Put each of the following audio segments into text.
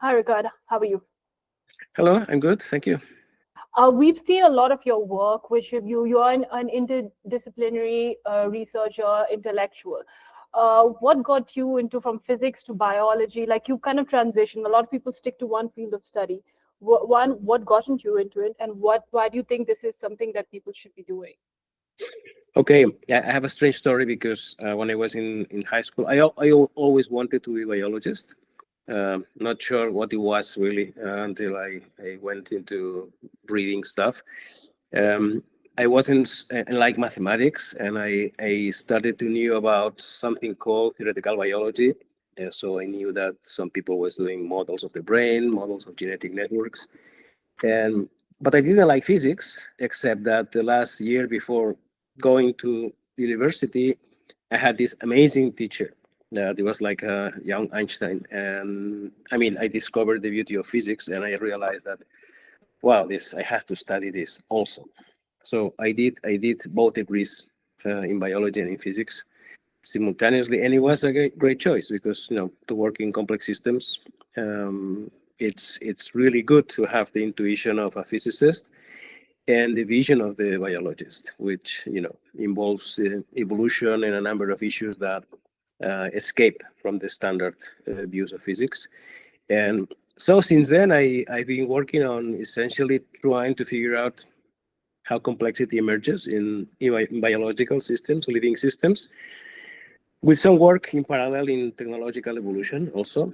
Hi, Ricard. How are you? Hello, I'm good, thank you. We've seen a lot of your work, which you are an interdisciplinary researcher, intellectual. What got you into from physics to biology? Like you kind of transition. A lot of people stick to one field of study. What got you into it, and why do you think this is something that people should be doing? Okay, I have a strange story because when I was in high school, always wanted to be a biologist. Not sure what it was really until I went into reading stuff. Um, I wasn't like mathematics, and I started to knew about something called theoretical biology. So I knew that some people was doing models of the brain, models of genetic networks, and but I didn't like physics, except that the last year before going to university, I had this amazing teacher that it was like a young Einstein. And I mean, I discovered the beauty of physics and I realized that, wow, this I have to study this also. So I did both degrees in biology and in physics simultaneously, and it was a great choice because to work in complex systems, um, it's really good to have the intuition of a physicist and the vision of the biologist, which involves evolution and a number of issues that escape from the standard views of physics. And so since then, I've been working on essentially trying to figure out how complexity emerges in biological systems, living systems, with some work in parallel in technological evolution also,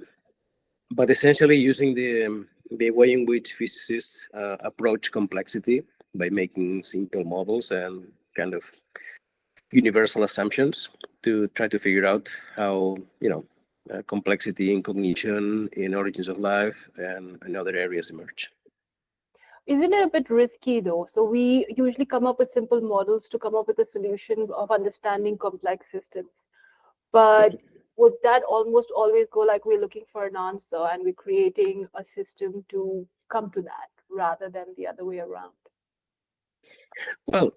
but essentially using the way in which physicists approach complexity by making simple models and kind of universal assumptions to try to figure out how complexity in cognition, in origins of life, and other areas emerge. Isn't it a bit risky though? So we usually come up with simple models to come up with a solution of understanding complex systems. But would that almost always go like we're looking for an answer and we're creating a system to come to that rather than the other way around? Well,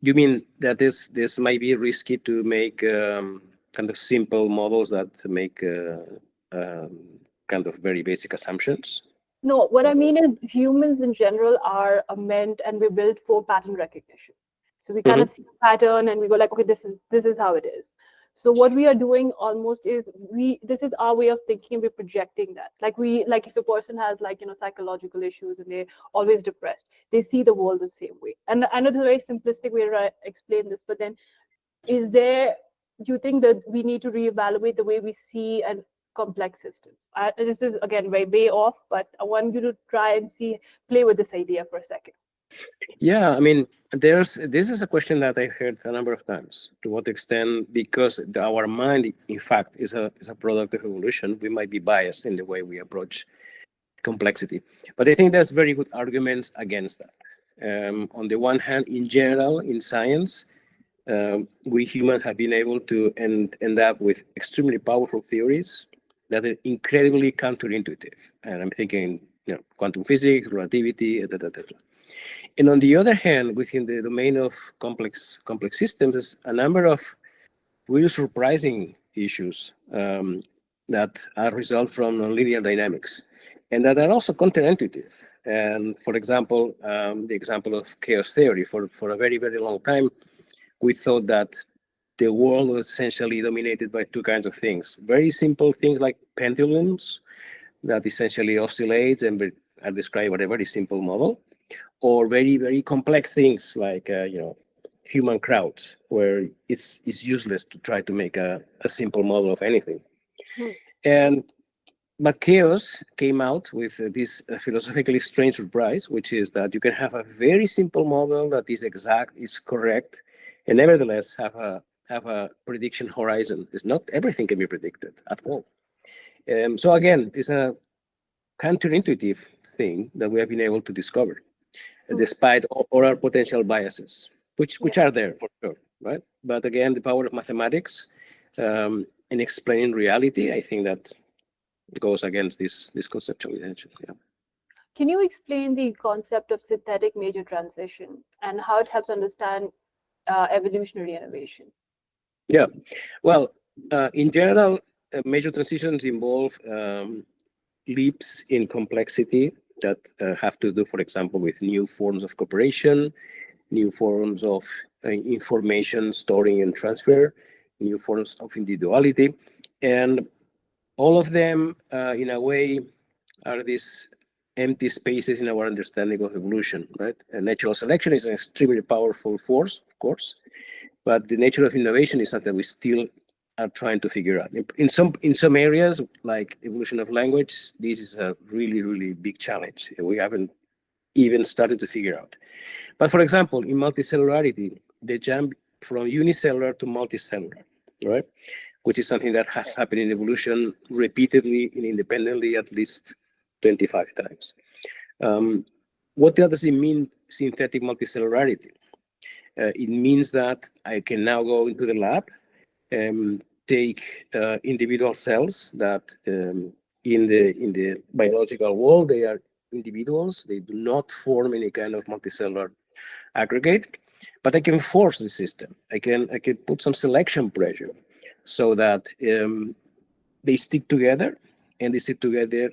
you mean that this might be risky to make kind of simple models that make kind of very basic assumptions? No, what I mean is humans in general are meant and we're built for pattern recognition. So we kind Mhm. of see a pattern and we go like, okay, this is how it is. So what we are doing almost is this is our way of thinking, we're projecting that. Like if a person has like psychological issues and they're always depressed, they see the world the same way. And I know this is a very simplistic way to explain this, but then is there do you think that we need to reevaluate the way we see and complex systems? This is again way off, but I want you to try and play with this idea for a second. Yeah, I mean, this is a question that I heard a number of times. To what extent, because our mind, in fact, is a product of evolution, we might be biased in the way we approach complexity. But I think there's very good arguments against that. On the one hand, in general, in science, we humans have been able to end up with extremely powerful theories that are incredibly counterintuitive. And I'm thinking, quantum physics, relativity, etc. And on the other hand, within the domain of complex systems, there's a number of really surprising issues that are result from nonlinear dynamics, and that are also counterintuitive. And for example, the example of chaos theory, for a very long time, we thought that the world was essentially dominated by two kinds of things: very simple things like pendulums that essentially oscillate and are described by a very simple model, or very complex things like human crowds, where it's useless to try to make a simple model of anything. Hmm. And but chaos came out with this philosophically strange surprise, which is that you can have a very simple model that is exact, is correct, and nevertheless have a prediction horizon. It's not everything can be predicted at all. So again, it's a counterintuitive thing that we have been able to discover, Hmm. despite all our potential biases, which Yeah. are there for sure, right? But again, the power of mathematics in explaining reality, I think that goes against this conceptualization. Yeah. Can you explain the concept of synthetic major transition and how it helps understand evolutionary innovation? Yeah. Well, in general, major transitions involve leaps in complexity that have to do, for example, with new forms of cooperation, new forms of information storing and transfer, new forms of individuality. And all of them, in a way, are these empty spaces in our understanding of evolution, right? And natural selection is an extremely powerful force, of course, but the nature of innovation is something we still are trying to figure out. In some areas, like evolution of language, this is a really, really big challenge. We haven't even started to figure out. But for example, in multicellularity, the jump from unicellular to multicellular, right? Which is something that has happened in evolution repeatedly and independently at least 25 times. What does it mean, synthetic multicellularity? It means that I can now go into the lab and take individual cells that in the biological world, they are individuals. They do not form any kind of multicellular aggregate, but I can force the system. I can put some selection pressure so that they stick together, and they stick together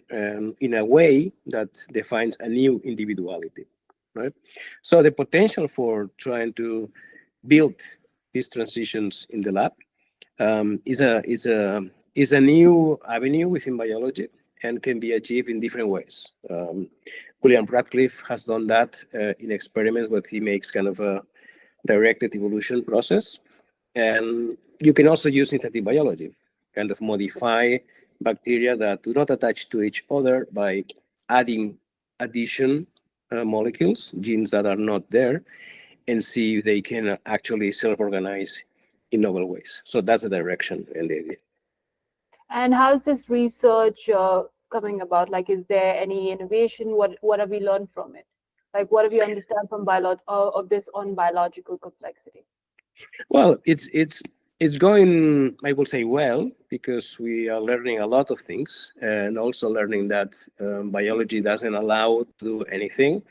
in a way that defines a new individuality, right? So the potential for trying to build these transitions in the lab is a new avenue within biology and can be achieved in different ways. William Radcliffe has done that in experiments where he makes kind of a directed evolution process. And you can also use synthetic biology, kind of modify bacteria that do not attach to each other by adding addition molecules, genes that are not there, and see if they can actually self-organize in novel ways. So that's the direction and the idea. And how's this research coming about? Like, is there any innovation? What have we learned from it? Like, what have you understand from of this on biological complexity? Well, it's going, I will say, well, because we are learning a lot of things, and also learning that biology doesn't allow to do anything.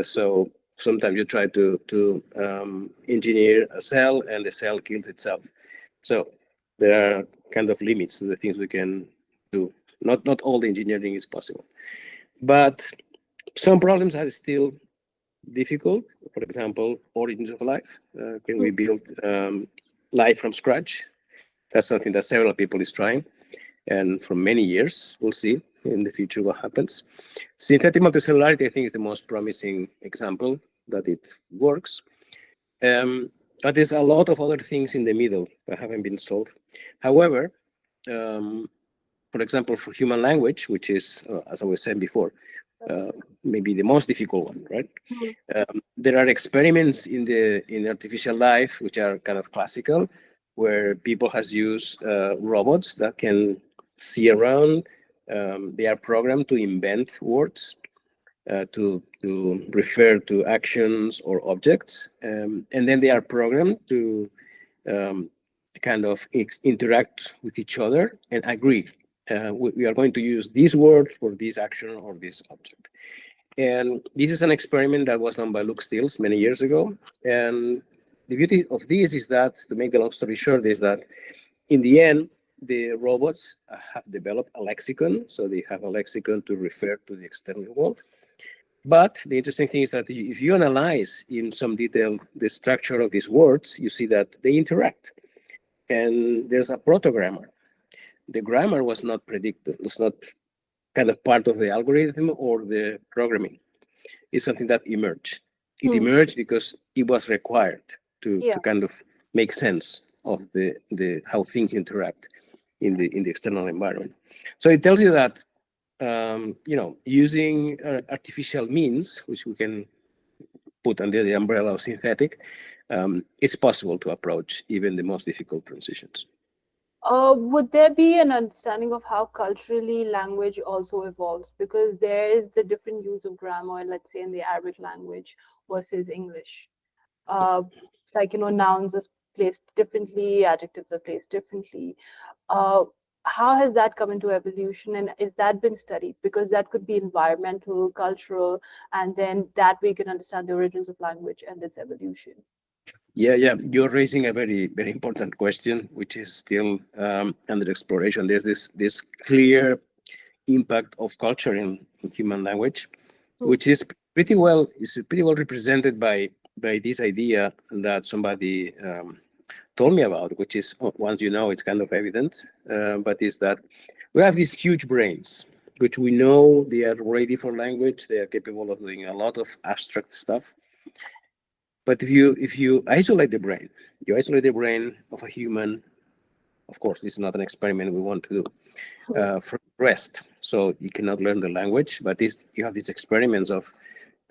So sometimes you try to engineer a cell, and the cell kills itself. So there are kind of limits to the things we can do. Not all the engineering is possible, but some problems are still difficult. For example, origins of life. Can we build life from scratch? That's something that several people is trying, and for many years, we'll see in the future what happens. Synthetic multicellularity, I think, is the most promising example that it works. But there's a lot of other things in the middle that haven't been solved. However, for example, for human language, which is, as I was saying before, maybe the most difficult one, right? There are experiments in artificial life which are kind of classical, where people has used robots that can see around. They are programmed to invent words, to refer to actions or objects, and then they are programmed to kind of interact with each other and agree. We are going to use this word for this action or this object. And this is an experiment that was done by Luke Stills many years ago. And the beauty of this is that, to make the long story short, is that in the end, the robots have developed a lexicon. So they have a lexicon to refer to the external world. But the interesting thing is that if you analyze in some detail the structure of these words, you see that they interact. And there's a proto-grammar. The grammar was not predicted, was not kind of part of the algorithm or the programming. It's something that emerged. It emerged because it was required to kind of make sense of the how things interact in the external environment. So it tells you that using artificial means, which we can put under the umbrella of synthetic, it's possible to approach even the most difficult transitions. Would there be an understanding of how culturally language also evolves? Because there is the different use of grammar, let's say in the Arabic language versus English. Like, nouns are placed differently, adjectives are placed differently. How has that come into evolution, and is that been studied? Because that could be environmental, cultural, and then that we can understand the origins of language and its evolution. Yeah, you're raising a very, very important question, which is still under exploration. There's this clear impact of culture in human language, which is pretty well represented by this idea that somebody told me about, which is, once you know, it's kind of evident, but is that we have these huge brains, which we know they are ready for language. They are capable of doing a lot of abstract stuff. But if you isolate the brain, you isolate the brain of a human. Of course, this is not an experiment we want to do from rest. So you cannot learn the language, but you have these experiments of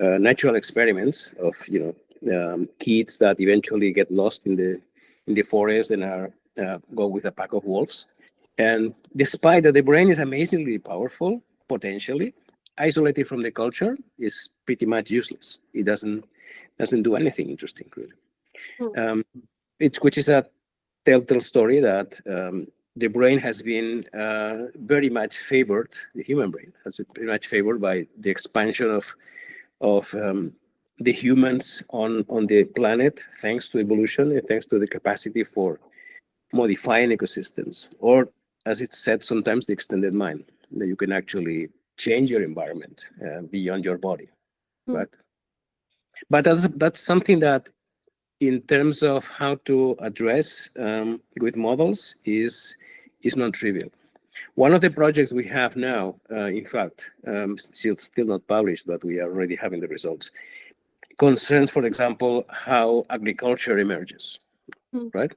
natural experiments of kids that eventually get lost in the forest and go with a pack of wolves. And despite that the brain is amazingly powerful, potentially, isolated from the culture is pretty much useless. It doesn't do anything interesting, really. Which is a telltale story that the brain has been very much favored. The human brain has been very much favored by the expansion of the humans on the planet, thanks to evolution and thanks to the capacity for modifying ecosystems, or as it's said sometimes, the extended mind, that you can actually change your environment beyond your body, right? But that's something that, in terms of how to address with models, is not trivial. One of the projects we have now, in fact, still not published, but we are already having the results, concerns, for example, how agriculture emerges, right?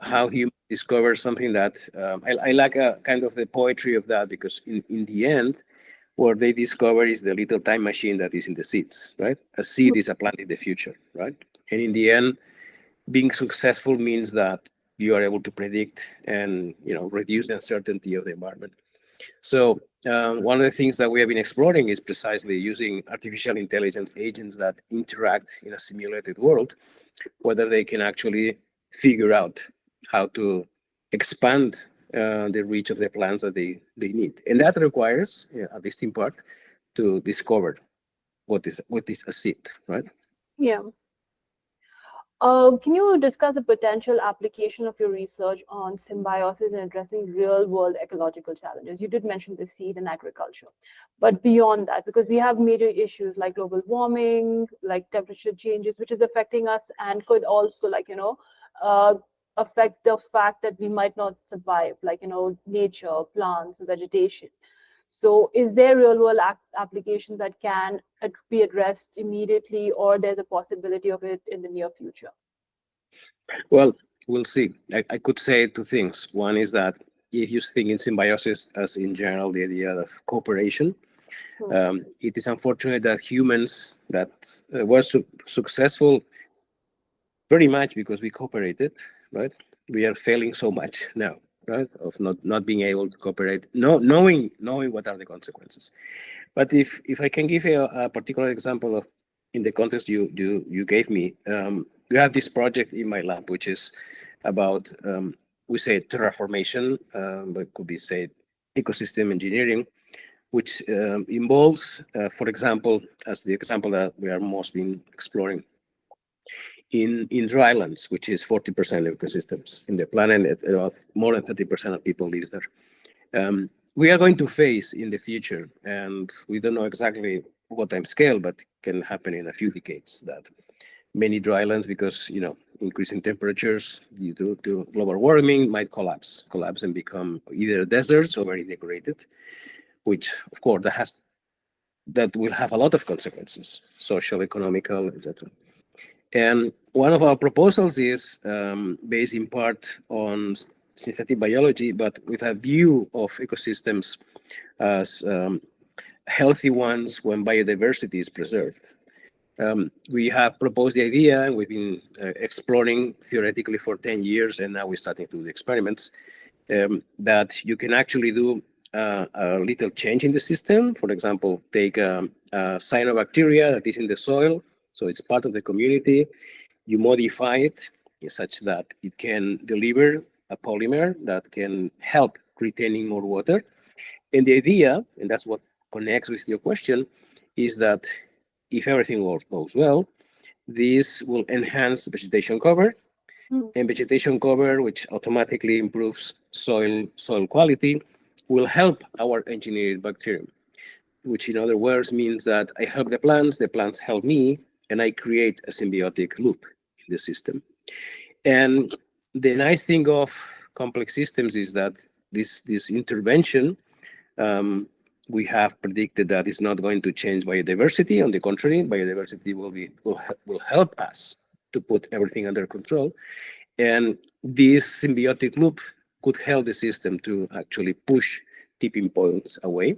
How humans discover something that I like kind of the poetry of that, because in the end, what they discover is the little time machine that is in the seeds, right? A seed is a plant in the future, right? And in the end, being successful means that you are able to predict and reduce the uncertainty of the environment. So one of the things that we have been exploring is precisely using artificial intelligence agents that interact in a simulated world, whether they can actually figure out how to expand the reach of the plants that they need. And that requires, at least in part, to discover what is a seed, right? Yeah. Can you discuss the potential application of your research on symbiosis and addressing real-world ecological challenges? You did mention the seed and agriculture, but beyond that, because we have major issues like global warming, like temperature changes, which is affecting us and could also, affect the fact that we might not survive, nature, plants, vegetation. So is there real-world application that can be addressed immediately, or there's a possibility of it in the near future? Well, we'll see. I could say two things. One is that if you think in symbiosis as in general the idea of cooperation, it is unfortunate that humans that were successful very much because we cooperated, right? We are failing so much now, right? Of not being able to cooperate, knowing what are the consequences. But if I can give you a particular example of, in the context you gave me, we have this project in my lab, which is about, we say terraformation, but could be said ecosystem engineering, which involves, for example, as the example that we are most been exploring, in drylands, which is 40% of ecosystems in the planet, more than 30% of people lives there. We are going to face in the future, and we don't know exactly what time scale, but can happen in a few decades, that many drylands, because increasing temperatures due to global warming, might collapse and become either deserts or very degraded, which of course that will have a lot of consequences, social, economical, etc. And one of our proposals is based in part on synthetic biology, but with a view of ecosystems as healthy ones when biodiversity is preserved. We have proposed the idea, and we've been exploring theoretically for 10 years, and now we're starting to do the experiments, that you can actually do a little change in the system. For example, take a cyanobacteria that is in the soil, so it's part of the community. You modify it such that it can deliver a polymer that can help retaining more water. And the idea, and that's what connects with your question, is that if everything goes well, this will enhance vegetation cover, and vegetation cover, which automatically improves soil quality, will help our engineered bacterium, which in other words means that I help the plants help me, and I create a symbiotic loop in the system. And the nice thing of complex systems is that this intervention, we have predicted that it's not going to change biodiversity. On the contrary, biodiversity will help us to put everything under control. And this symbiotic loop could help the system to actually push tipping points away,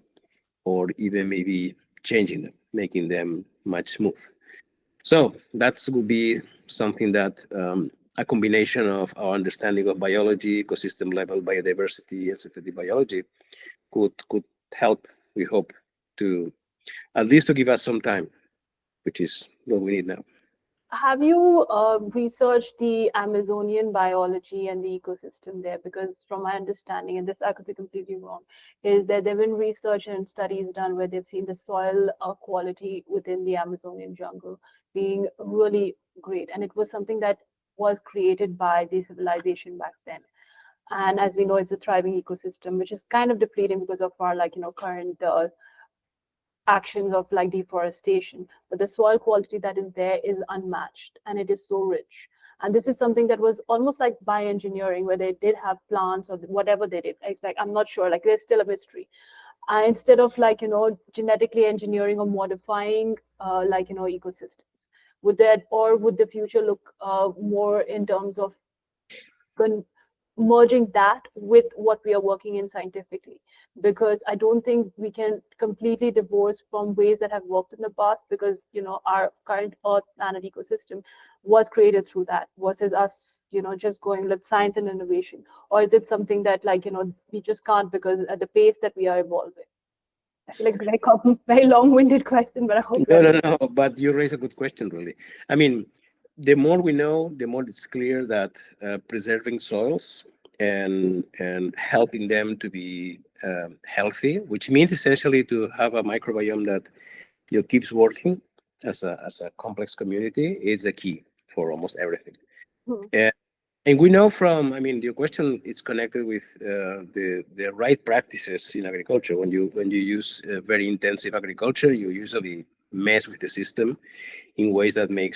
or even maybe changing them, making them much smooth. So that would be something that a combination of our understanding of biology, ecosystem level biodiversity, and synthetic biology could help, we hope, to at least to give us some time, which is what we need now. Have you researched the Amazonian biology and the ecosystem there? Because from my understanding, and this I could be completely wrong, is that there have been research and studies done where they've seen the soil quality within the Amazonian jungle being really great. And it was something that was created by the civilization back then. And as we know, it's a thriving ecosystem, which is kind of depleting because of our current actions of like deforestation, but the soil quality that is there is unmatched, and it is so rich. And this is something that was almost like bioengineering, where they did have plants or whatever they did. It's like, I'm not sure, like there's still a mystery. Instead of genetically engineering or modifying ecosystems, would the future look more in terms of merging that with what we are working in scientifically? Because I don't think we can completely divorce from ways that have worked in the past, because our current Earth planet ecosystem was created through that, versus us just going with science and innovation. Or is it something that we just can't, because at the pace that we are evolving? I feel like it's a very long-winded question, but I hope no, but you raise a good question, really. I mean, the more we know, the more it's clear that preserving soils and helping them to be healthy, which means essentially to have a microbiome that keeps working as a complex community, is the key for almost everything. And we know from, I mean, your question is connected with the right practices in agriculture. When you use very intensive agriculture, you usually mess with the system in ways that make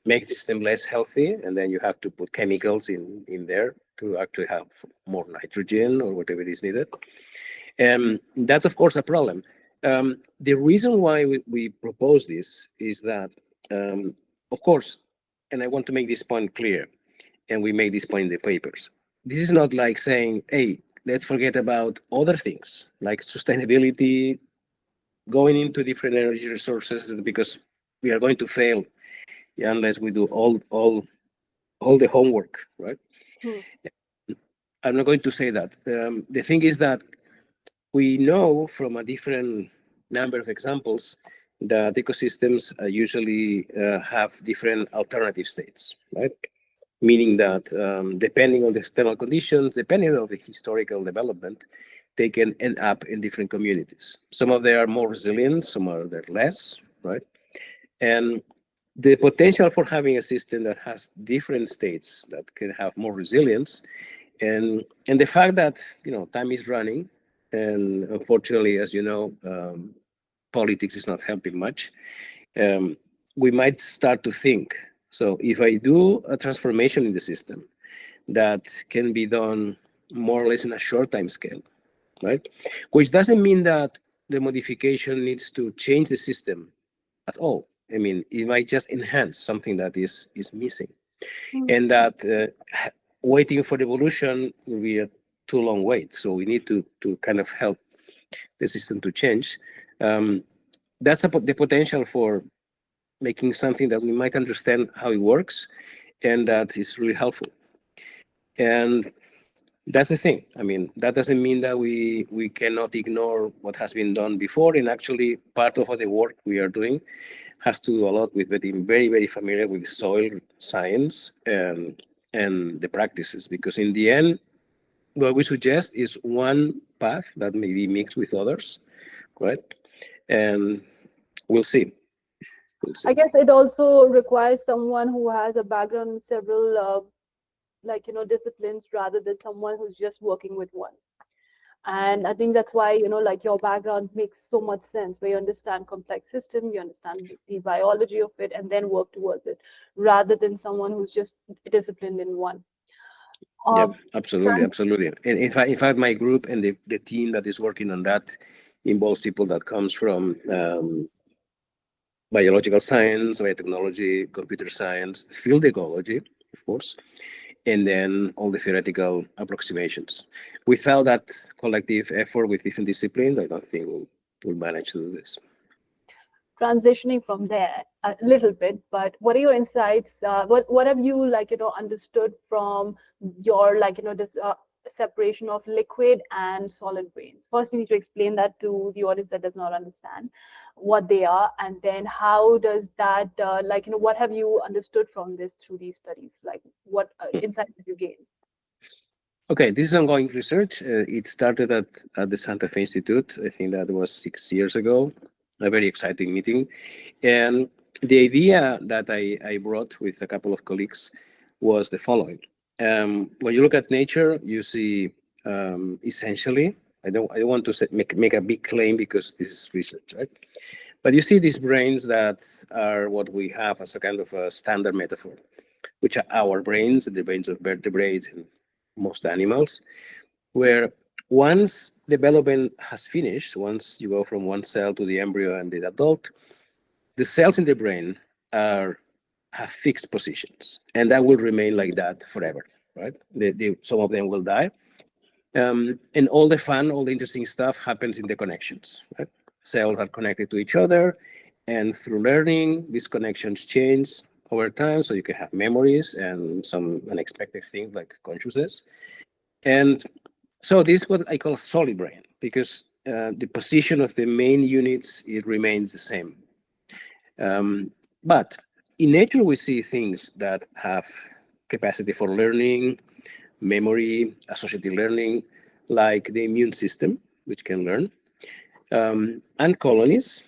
the system less healthy, and then you have to put chemicals in there to actually have more nitrogen or whatever is needed. And that's of course a problem. The reason why we propose this is that, of course, and I want to make this point clear, and we make this point in the papers, this is not like saying, hey, let's forget about other things like sustainability, going into different energy resources, because we are going to fail unless we do all the homework, right? I'm not going to say that. The thing is that we know from a different number of examples that ecosystems usually have different alternative states, right? Meaning that depending on the external conditions, depending on the historical development, they can end up in different communities. Some of them are more resilient, some are less, right? And the potential for having a system that has different states that can have more resilience, and the fact that time is running, and unfortunately, as you know, politics is not helping much. We might start to think, so if I do a transformation in the system that can be done more or less in a short time scale, right? Which doesn't mean that the modification needs to change the system at all. I mean, it might just enhance something that is missing. And that waiting for evolution will be a too long wait. So we need to kind of help the system to change. That's the potential for making something that we might understand how it works, and that is really helpful. And that's the thing. I mean, that doesn't mean that we cannot ignore what has been done before. And actually, part of the work we are doing has to do a lot with being very, very familiar with soil science and the practices. Because in the end, what we suggest is one path that may be mixed with others, right? And we'll see. I guess it also requires someone who has a background in several disciplines, rather than someone who's just working with one. And I think that's why, like your background makes so much sense, where you understand complex systems, you understand the biology of it, and then work towards it, rather than someone who's just disciplined in one. Yeah, Um, absolutely, absolutely. And in fact, my group and the team that is working on that involves people that comes from biological science, biotechnology, computer science, field ecology, of course, and then all the theoretical approximations. Without that collective effort with different disciplines, I don't think we'll manage to do this. Transitioning from there a little bit, but what are your insights? What have you understood from your this separation of liquid and solid brains? First, you need to explain that to the audience that does not understand what they are, and then how does that what have you understood from this through these studies? Like what insights did you gain? Okay, this is ongoing research. It started at the Santa Fe Institute. I think that was 6 years ago. A very exciting meeting. And the idea that I brought with a couple of colleagues was the following. When you look at nature, you see essentially, I don't want to make a big claim because this is research, right? But you see these brains that are what we have as a kind of a standard metaphor, which are our brains, the brains of vertebrates and most animals, where once development has finished, once you go from one cell to the embryo and the adult, the cells in the brain have fixed positions, and that will remain like that forever, right? Some of them will die. And all the fun, all the interesting stuff happens in the connections, right? Cells are connected to each other, and through learning, these connections change over time, so you can have memories and some unexpected things like consciousness. And so this is what I call a solid brain, because the position of the main units, it remains the same. But in nature, we see things that have capacity for learning, memory, associative learning, like the immune system, which can learn, and colonies,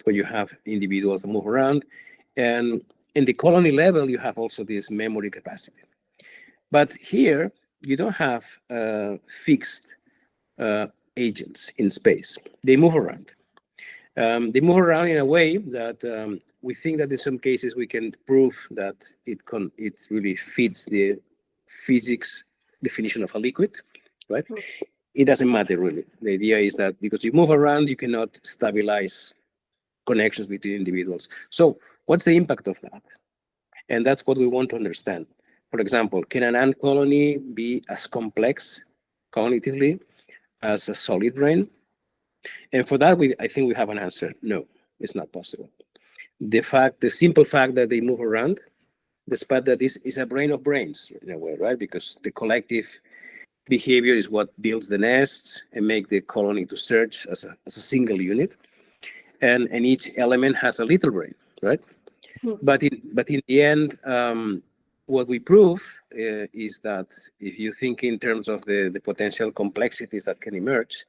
where you have individuals that move around. And in the colony level, you have also this memory capacity. But here, you don't have fixed agents in space. They move around. They move around in a way that we think that in some cases we can prove that it really fits the physics definition of a liquid, right? It doesn't matter really. The idea is that because you move around, you cannot stabilize connections between individuals. So what's the impact of that? And that's what we want to understand. For example, can an ant colony be as complex cognitively as a solid brain? And for that, I think we have an answer. No, it's not possible. The simple fact that they move around, despite that this is a brain of brains in a way, right? Because the collective behavior is what builds the nests and make the colony to search as a single unit. And each element has a little brain, right? But in the end, what we prove is that if you think in terms of the potential complexities that can emerge,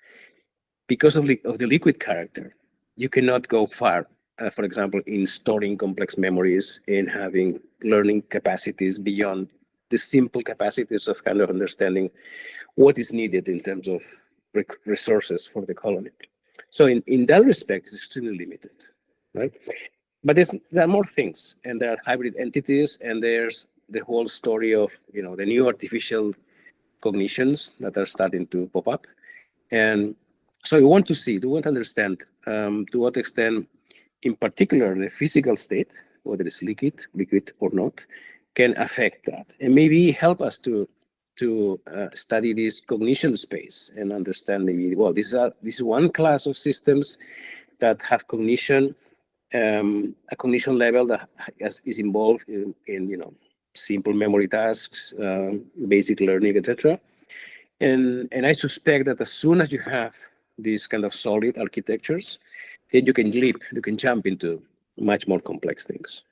because of the liquid character, you cannot go far, for example, in storing complex memories, in having learning capacities beyond the simple capacities of kind of understanding what is needed in terms of resources for the colony. So in that respect, it's extremely limited, right? But there are more things, and there are hybrid entities, and there's the whole story of the new artificial cognitions that are starting to pop up. And so we want to understand to what extent, in particular, the physical state, whether it's liquid or not, can affect that, and maybe help us to study this cognition space and understand maybe, well, this is one class of systems that have cognition, a cognition level that is involved in simple memory tasks, basic learning, etc. And I suspect that as soon as you have these kind of solid architectures, then you can jump into much more complex things.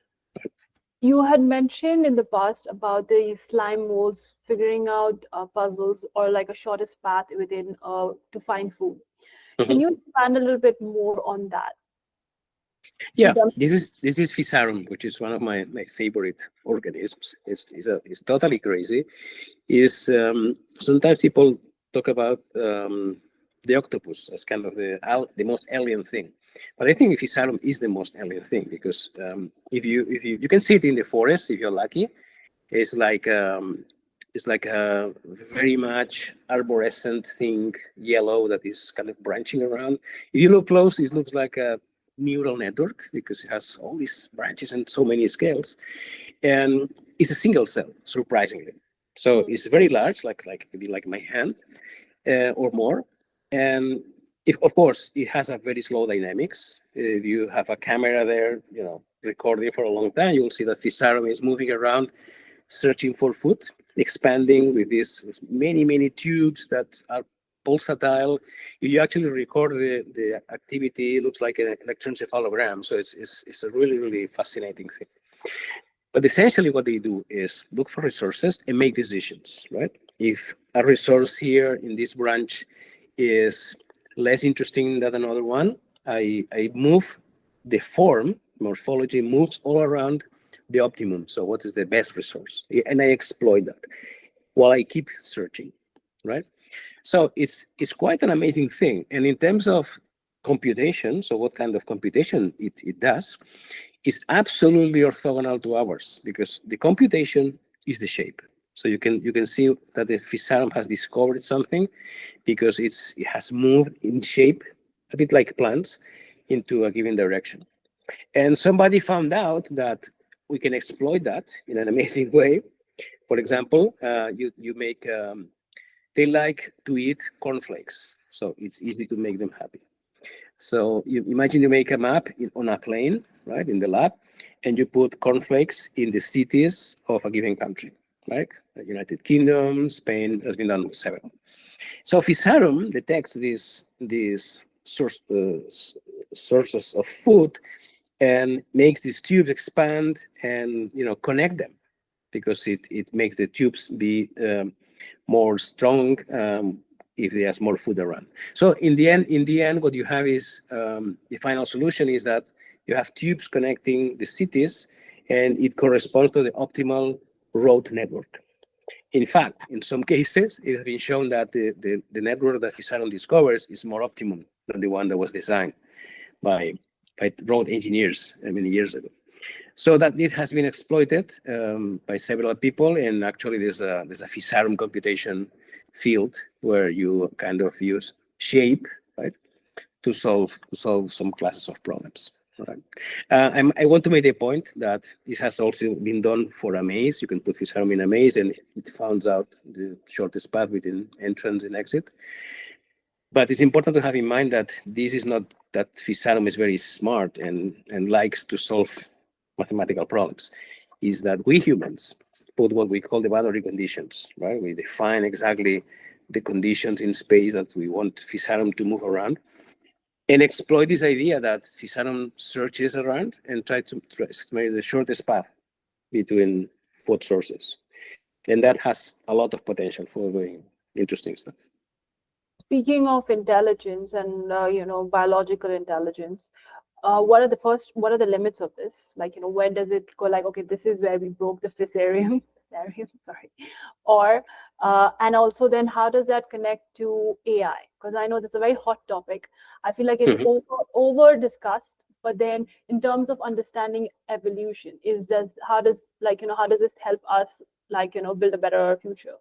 You had mentioned in the past about the slime molds figuring out puzzles or like a shortest path within to find food. Can you expand a little bit more on that? Yeah, this is Physarum, which is one of my favorite organisms. It's totally crazy. Sometimes people talk about the octopus as kind of the most alien thing. But I think Physarum is the most alien thing because if you can see it in the forest if you're lucky. It's like a very much arborescent thing, yellow, that is kind of branching around. If you look close, it looks like a neural network because it has all these branches and so many scales. And it's a single cell, surprisingly. So it's very large, like it could be like my hand or more. And if, of course, it has a very slow dynamics. If you have a camera there, recording for a long time, you'll see that Physarum is moving around, searching for food, expanding with many tubes that are pulsatile. If you actually record the activity, it looks like an electroencephalogram. So it's a really fascinating thing. But essentially what they do is look for resources and make decisions, right? If a resource here in this branch is less interesting than another one, I move the form, morphology moves all around the optimum. So what is the best resource? And I exploit that while I keep searching, right? So it's quite an amazing thing. And in terms of computation, so what kind of computation it does, is absolutely orthogonal to ours because the computation is the shape. So you can see that the Physarum has discovered something because it has moved in shape, a bit like plants, into a given direction. And somebody found out that we can exploit that in an amazing way. For example, you make, they like to eat cornflakes, so it's easy to make them happy. So you imagine you make a map on a plane, right, in the lab, and you put cornflakes in the cities of a given country, right? United Kingdom, Spain, has been done several. So Physarum detects these sources of food and makes these tubes expand and connect them because it makes the tubes be more strong if there's more food around. So in the end, what you have is the final solution is that you have tubes connecting the cities, and it corresponds to the optimal road network. In fact, in some cases, it has been shown that the network that Physarum discovers is more optimum than the one that was designed by road engineers many years ago. So that it has been exploited by several people, and actually there's a Physarum computation field where you kind of use shape, right, to solve some classes of problems. Right. I want to make the point that this has also been done for a maze. You can put Physarum in a maze, and it finds out the shortest path between entrance and exit. But it's important to have in mind that this is not that Physarum is very smart and likes to solve mathematical problems. Is that we humans put what we call the boundary conditions, right? We define exactly the conditions in space that we want Physarum to move around, and exploit this idea that Physarum searches around and tries to make the shortest path between food sources. And that has a lot of potential for doing interesting stuff. Speaking of intelligence and biological intelligence, what are the limits of this? Like, where does it go? Like, okay, this is where we broke the Physarum, sorry, or and also then how does that connect to AI? Because I know this is a very hot topic. I feel like it's over discussed, but then in terms of understanding evolution, how does this help us build a better future?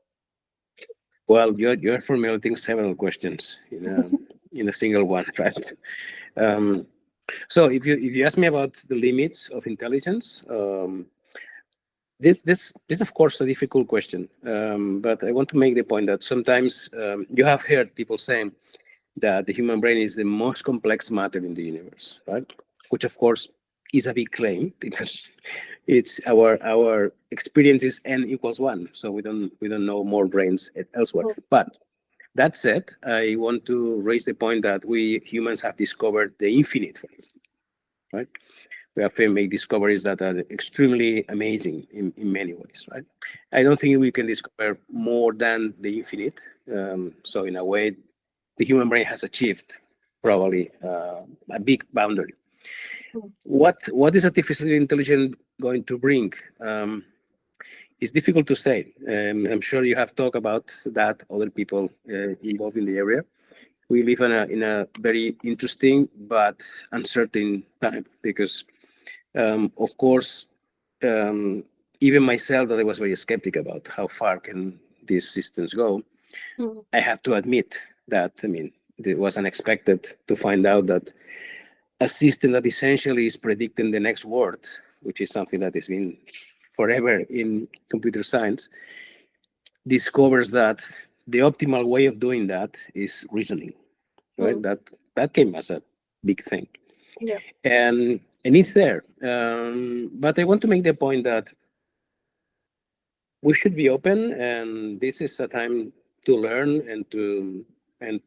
Well, you're formulating several questions in a single one, right? So if you ask me about the limits of intelligence, this is of course a difficult question, but I want to make the point that sometimes you have heard people saying that the human brain is the most complex matter in the universe, right? Which of course is a big claim because it's our experience is n equals 1, so we don't know more brains elsewhere. But that said, I want to raise the point that we humans have discovered the infinite, for example, right? We have made discoveries that are extremely amazing in many ways, right? I don't think we can discover more than the infinite. So in a way, the human brain has achieved probably a big boundary. What is artificial intelligence going to bring? It's difficult to say. I'm sure you have talked about that, other people involved in the area. we live in a very interesting but uncertain time because, of course, even myself, that I was very skeptic about how far can these systems go. I have to admit that, I mean, it was unexpected to find out that a system that essentially is predicting the next word, which is something that has been forever in computer science, discovers that the optimal way of doing that is reasoning, right? That came as a big thing. Yeah. And it's there. But I want to make the point that we should be open, and this is a time to learn and to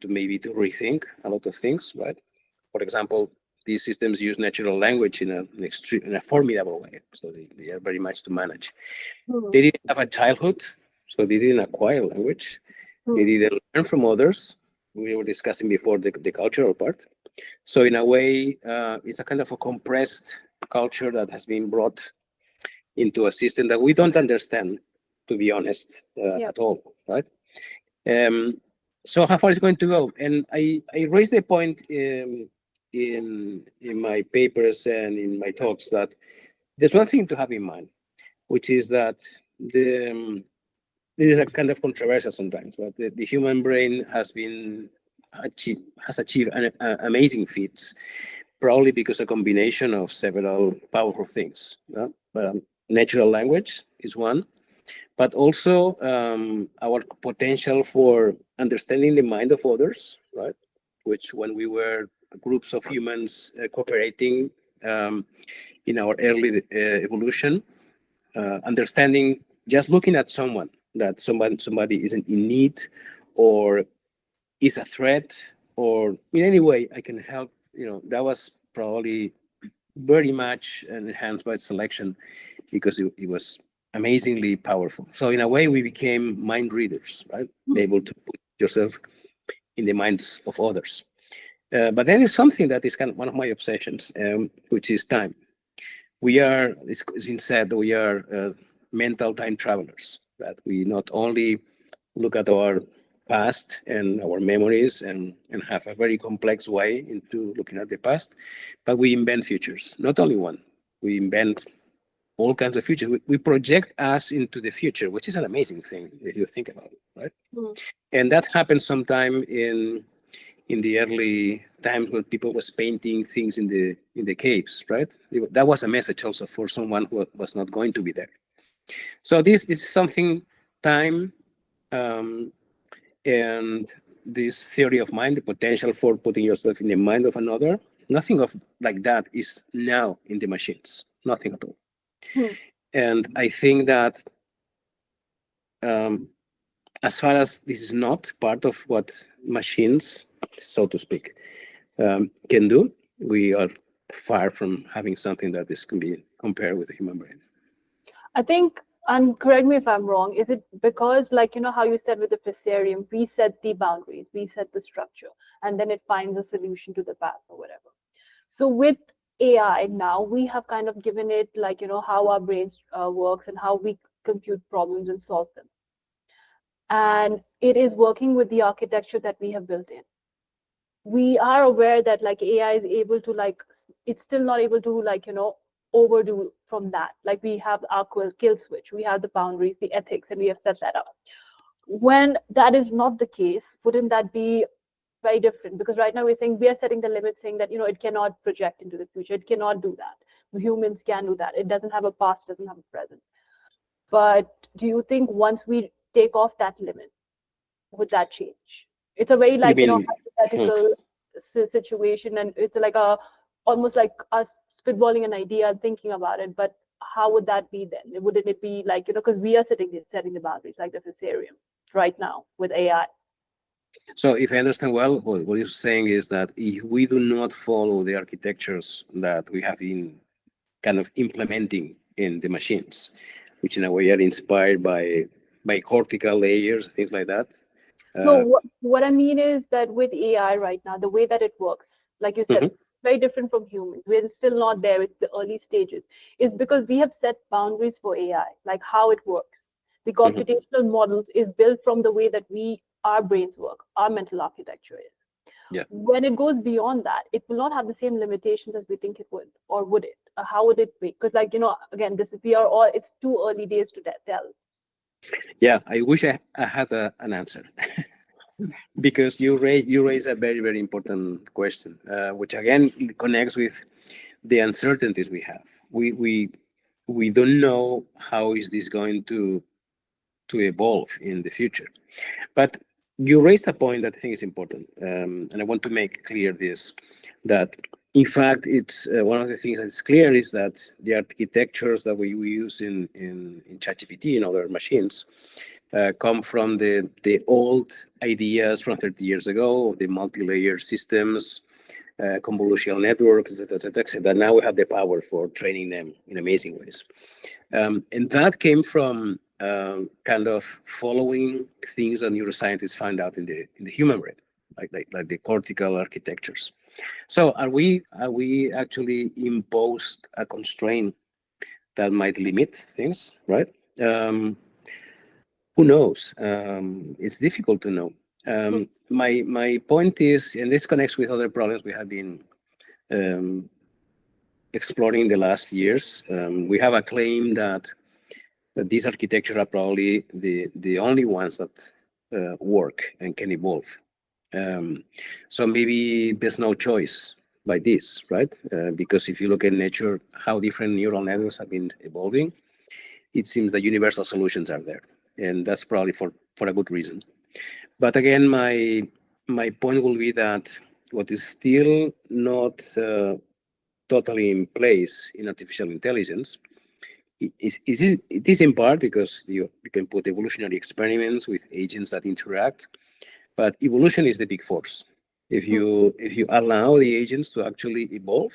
maybe to rethink a lot of things, right? For example, these systems use natural language in a formidable way, so they are very much to manage. They didn't have a childhood, so they didn't acquire language. They didn't learn from others. We were discussing before the cultural part. So in a way, it's a kind of a compressed culture that has been brought into a system that we don't understand, to be honest, at all, right? So how far is it going to go? And I raised the point in my papers and in my talks that there's one thing to have in mind, which is that this is a kind of controversial sometimes, but the human brain has achieved amazing feats, probably because a combination of several powerful things. Natural language is one, but also our potential for understanding the mind of others, right? Which when we were groups of humans cooperating in our early evolution, understanding, just looking at someone, that somebody isn't in need or is a threat or in any way I can help, that was probably very much enhanced by selection because it was amazingly powerful. So in a way, we became mind readers, right? Able to put yourself in the minds of others. But then it's something that is kind of one of my obsessions, which is time. It's been said, we are mental time travelers, that we not only look at our past and our memories and have a very complex way into looking at the past, but we invent futures. Not only one, we invent all kinds of futures. We project us into the future, which is an amazing thing if you think about it, right? And that happened sometime in the early times when people was painting things in the caves, right? That was a message also for someone who was not going to be there. So this is something, time, and this theory of mind, the potential for putting yourself in the mind of another, nothing of like that is now in the machines, nothing at all. And I think that as far as this is not part of what machines, so to speak, can do, we are far from having something that this can be compared with the human brain. I think, and correct me if I'm wrong, is it because, like, how you said with the Fusarium, we set the boundaries, we set the structure, and then it finds a solution to the path or whatever. So with AI now, we have kind of given it, like, how our brains works and how we compute problems and solve them. And it is working with the architecture that we have built in. We are aware that, like, AI is able to, like, it's still not able to, like, overdo from that. Like, we have our kill switch, we have the boundaries, the ethics, and we have set that up. When that is not the case, wouldn't that be very different? Because right now we're saying we are setting the limit, saying that it cannot project into the future, it cannot do that. Humans can do that. It doesn't have a past, doesn't have a present. But do you think once we take off that limit, would that change? It's a very, like, hypothetical situation, and it's like almost like us spitballing an idea and thinking about it. But how would that be then? Wouldn't it be like, because we are setting the boundaries, like the Fusarium right now with AI? So if I understand well, what you're saying is that if we do not follow the architectures that we have been kind of implementing in the machines, which in a way are inspired by cortical layers, things like that. No, what I mean is that with AI right now, the way that it works, like you said, very different from humans. We're still not there. It's the early stages. Is because we have set boundaries for AI, like how it works. The computational models is built from the way that our brains work, our mental architecture is. Yeah. When it goes beyond that, it will not have the same limitations as we think it would, or would it? How would it be? Because, like, again, this we are all, it's too early days to tell. Yeah, I wish I had an answer. Because you raise a very, very important question, which again connects with the uncertainties we have. We don't know how is this going to evolve in the future. But you raised a point that I think is important, and I want to make clear this, that in fact it's one of the things that's clear is that the architectures that we use in ChatGPT and other machines come from the old ideas from 30 years ago, the multi-layer systems, convolutional networks, et cetera. Now we have the power for training them in amazing ways. And that came from kind of following things that neuroscientists found out in the human brain, like the cortical architectures. So are we actually imposed a constraint that might limit things, right? Who knows? It's difficult to know. My point is, and this connects with other problems we have been exploring in the last years. We have a claim that these architectures are probably the only ones that work and can evolve. So maybe there's no choice by this, right? Because if you look at nature, how different neural networks have been evolving, it seems that universal solutions are there. And that's probably for a good reason. But again, my point will be that what is still not totally in place in artificial intelligence it is in part because you can put evolutionary experiments with agents that interact, but evolution is the big force. If you allow the agents to actually evolve,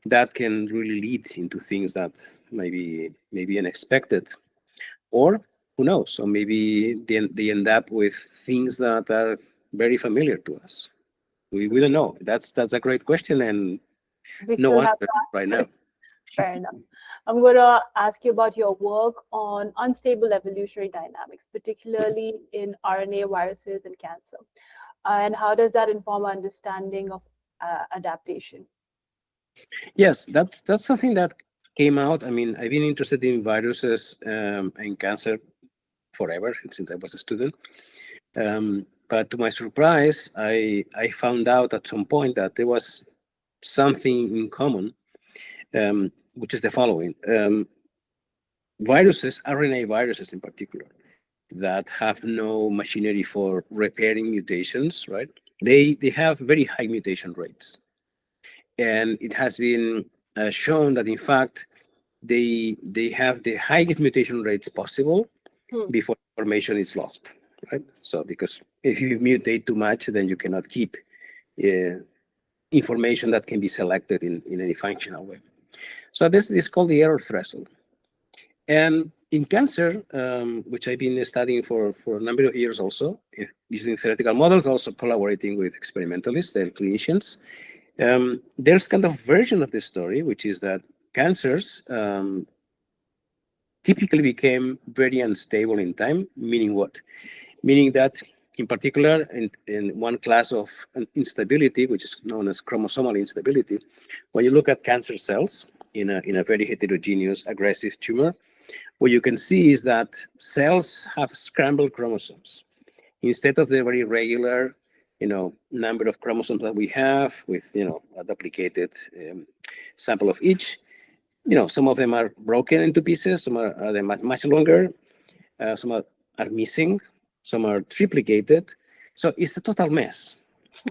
that can really lead into things that maybe unexpected, or who knows? So maybe they end up with things that are very familiar to us. We don't know. That's a great question, and We no still have answer right now. Fair enough. I'm going to ask you about your work on unstable evolutionary dynamics, particularly in RNA viruses and cancer. And how does that inform our understanding of adaptation? Yes, that's something that came out. I mean, I've been interested in viruses and cancer forever since I was a student. But to my surprise, I found out at some point that there was something in common, which is the following. Viruses, RNA viruses in particular, that have no machinery for repairing mutations, right? They have very high mutation rates. And it has been shown that, in fact, they have the highest mutation rates possible before information is lost, right? So because if you mutate too much, then you cannot keep information that can be selected in any functional way. So this is called the error threshold. And in cancer, which I've been studying for a number of years also, using theoretical models, also collaborating with experimentalists and clinicians, there's kind of version of the story, which is that cancers typically became very unstable in time, meaning what? Meaning that, in particular, in one class of instability, which is known as chromosomal instability, when you look at cancer cells in a very heterogeneous, aggressive tumor, what you can see is that cells have scrambled chromosomes. Instead of the very regular, number of chromosomes that we have with, a duplicated sample of each, some of them are broken into pieces, some are much longer, some are missing, some are triplicated. So it's a total mess.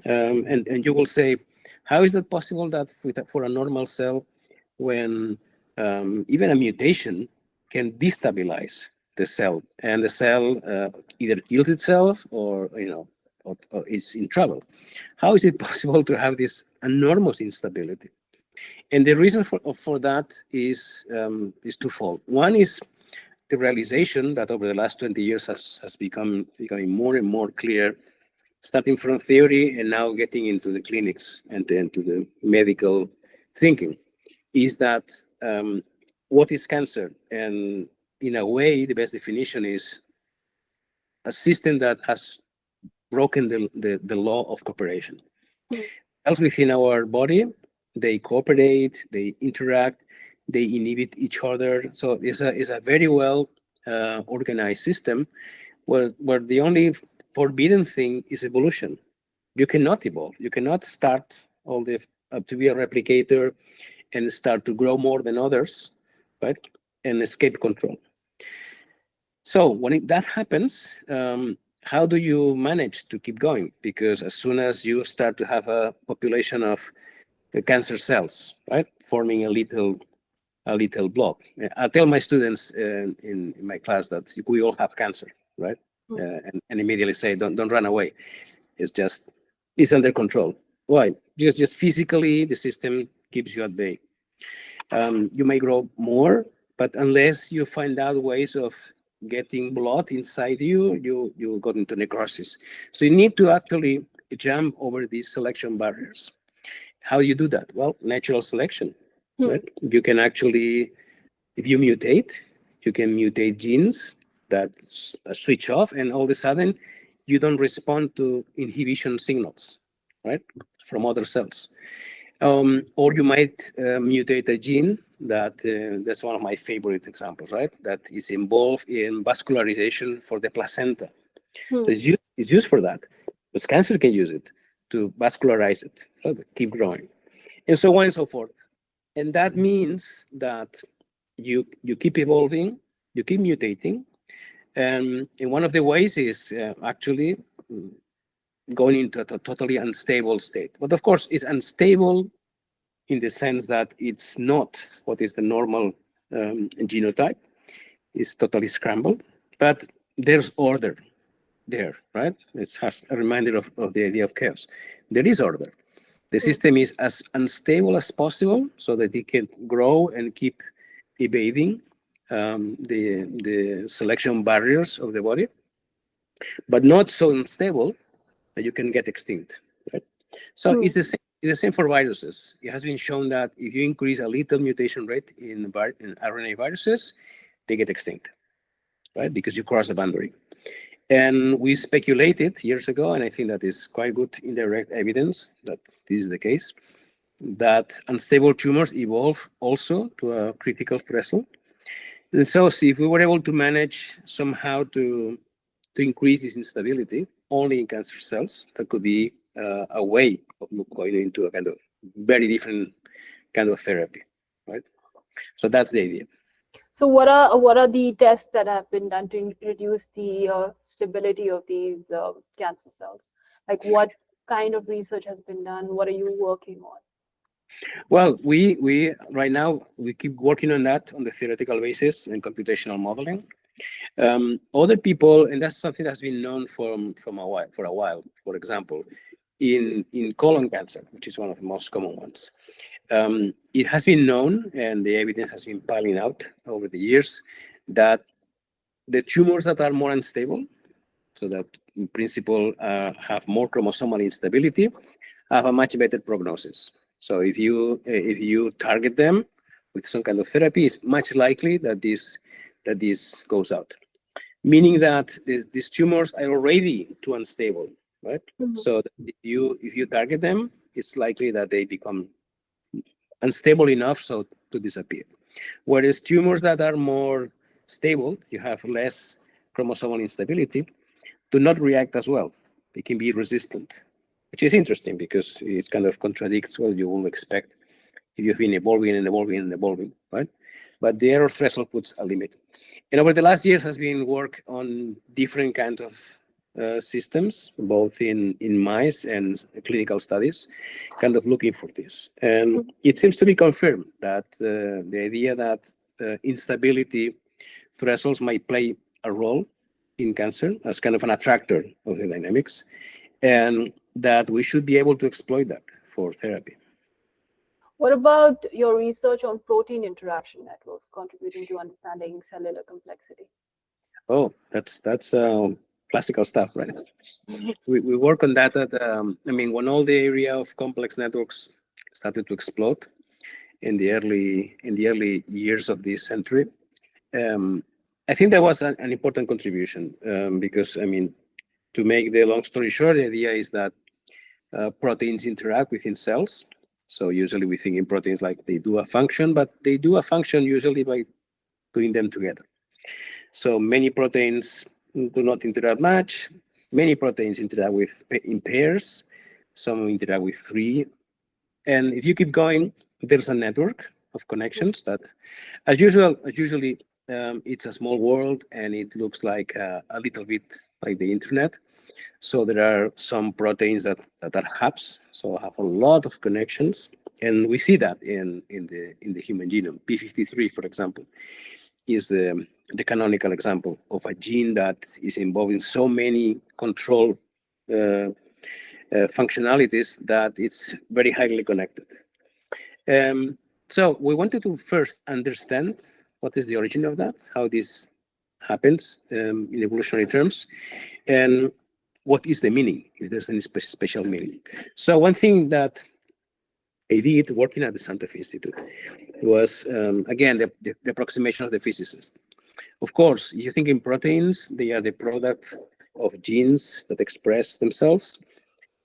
And you will say, how is that possible that for a normal cell, when even a mutation can destabilize the cell, and the cell either kills itself or is in trouble? How is it possible to have this enormous instability? And the reason for that is twofold. One is the realization that over the last 20 years has becoming more and more clear, starting from theory and now getting into the clinics and into the medical thinking, is that what is cancer? And in a way, the best definition is a system that has broken the law of cooperation. Hmm. Cells within our body, they cooperate, they interact, they inhibit each other. So it's a very well organized system where the only forbidden thing is evolution. You cannot evolve. You cannot start all the to be a replicator and start to grow more than others, right? And escape control. So when that happens, how do you manage to keep going? Because as soon as you start to have a population of cancer cells, right, forming a little block. I tell my students in my class that we all have cancer, right? And immediately say, don't run away. It's under control. Why? Just physically, the system keeps you at bay. You may grow more, but unless you find out ways of getting blood inside you got into necrosis. So you need to actually jump over these selection barriers. How do you do that? Well, natural selection. Right? You can actually, if you mutate, you can mutate genes that switch off, and all of a sudden, you don't respond to inhibition signals, right, from other cells. Or you might mutate a gene that's one of my favorite examples, right? That is involved in vascularization for the placenta. So it's used for that, but cancer can use it to vascularize it, so to keep growing, and so on and so forth. And that means that you keep evolving, you keep mutating, and one of the ways is actually going into a totally unstable state. But of course, it's unstable in the sense that it's not what is the normal genotype. It's totally scrambled, but there's order there, right? It's a reminder of the idea of chaos. There is order. The system is as unstable as possible so that it can grow and keep evading the selection barriers of the body, but not so unstable that you can get extinct, right? So it's the same for viruses. It has been shown that if you increase a little mutation rate in RNA viruses, they get extinct, right? Because you cross the boundary. And we speculated years ago, and I think that is quite good indirect evidence that this is the case, that unstable tumors evolve also to a critical threshold. And so if we were able to manage somehow to increase this instability only in cancer cells, that could be a way of going into a kind of very different kind of therapy, right? So that's the idea. So what are the tests that have been done to reduce the stability of these cancer cells? Like what kind of research has been done? What are you working on? Well, we right now we keep working on that on the theoretical basis and computational modeling. Other people, and that's something that's been known for a while. For example, in colon cancer, which is one of the most common ones, it has been known, and the evidence has been piling out over the years, that the tumors that are more unstable, so that in principle have more chromosomal instability, have a much better prognosis. So if you target them with some kind of therapy, it's much likely that this goes out. Meaning that these tumors are already too unstable, right? So if you target them, it's likely that they become unstable enough so to disappear. Whereas tumors that are more stable, you have less chromosomal instability, do not react as well. They can be resistant, which is interesting because it kind of contradicts what you will expect if you've been evolving, right? But the error threshold puts a limit. And over the last years has been work on different kinds of systems, both in mice and clinical studies, kind of looking for this. And it seems to be confirmed that the idea that instability thresholds might play a role in cancer as kind of an attractor of the dynamics, and that we should be able to exploit that for therapy. What about your research on protein interaction networks contributing to understanding cellular complexity? Oh, that's classical stuff, right? We work on that. When all the area of complex networks started to explode in the early years of this century, I think that was an important contribution because to make the long story short, the idea is that proteins interact within cells. So usually we think in proteins like they do a function, but they do a function usually by putting them together. So many proteins do not interact much. Many proteins interact in pairs. Some interact with three. And if you keep going, there's a network of connections that, as usually, it's a small world and it looks like a little bit like the internet. So there are some proteins that are hubs, so have a lot of connections, and we see that in the human genome. P53, for example, is the canonical example of a gene that is involved in so many control functionalities that it's very highly connected. So we wanted to first understand what is the origin of that, how this happens in evolutionary terms, and what is the meaning, if there's any special meaning. So one thing that I did working at the Santa Fe Institute was, again, the approximation of the physicist. Of course, you think in proteins, they are the product of genes that express themselves.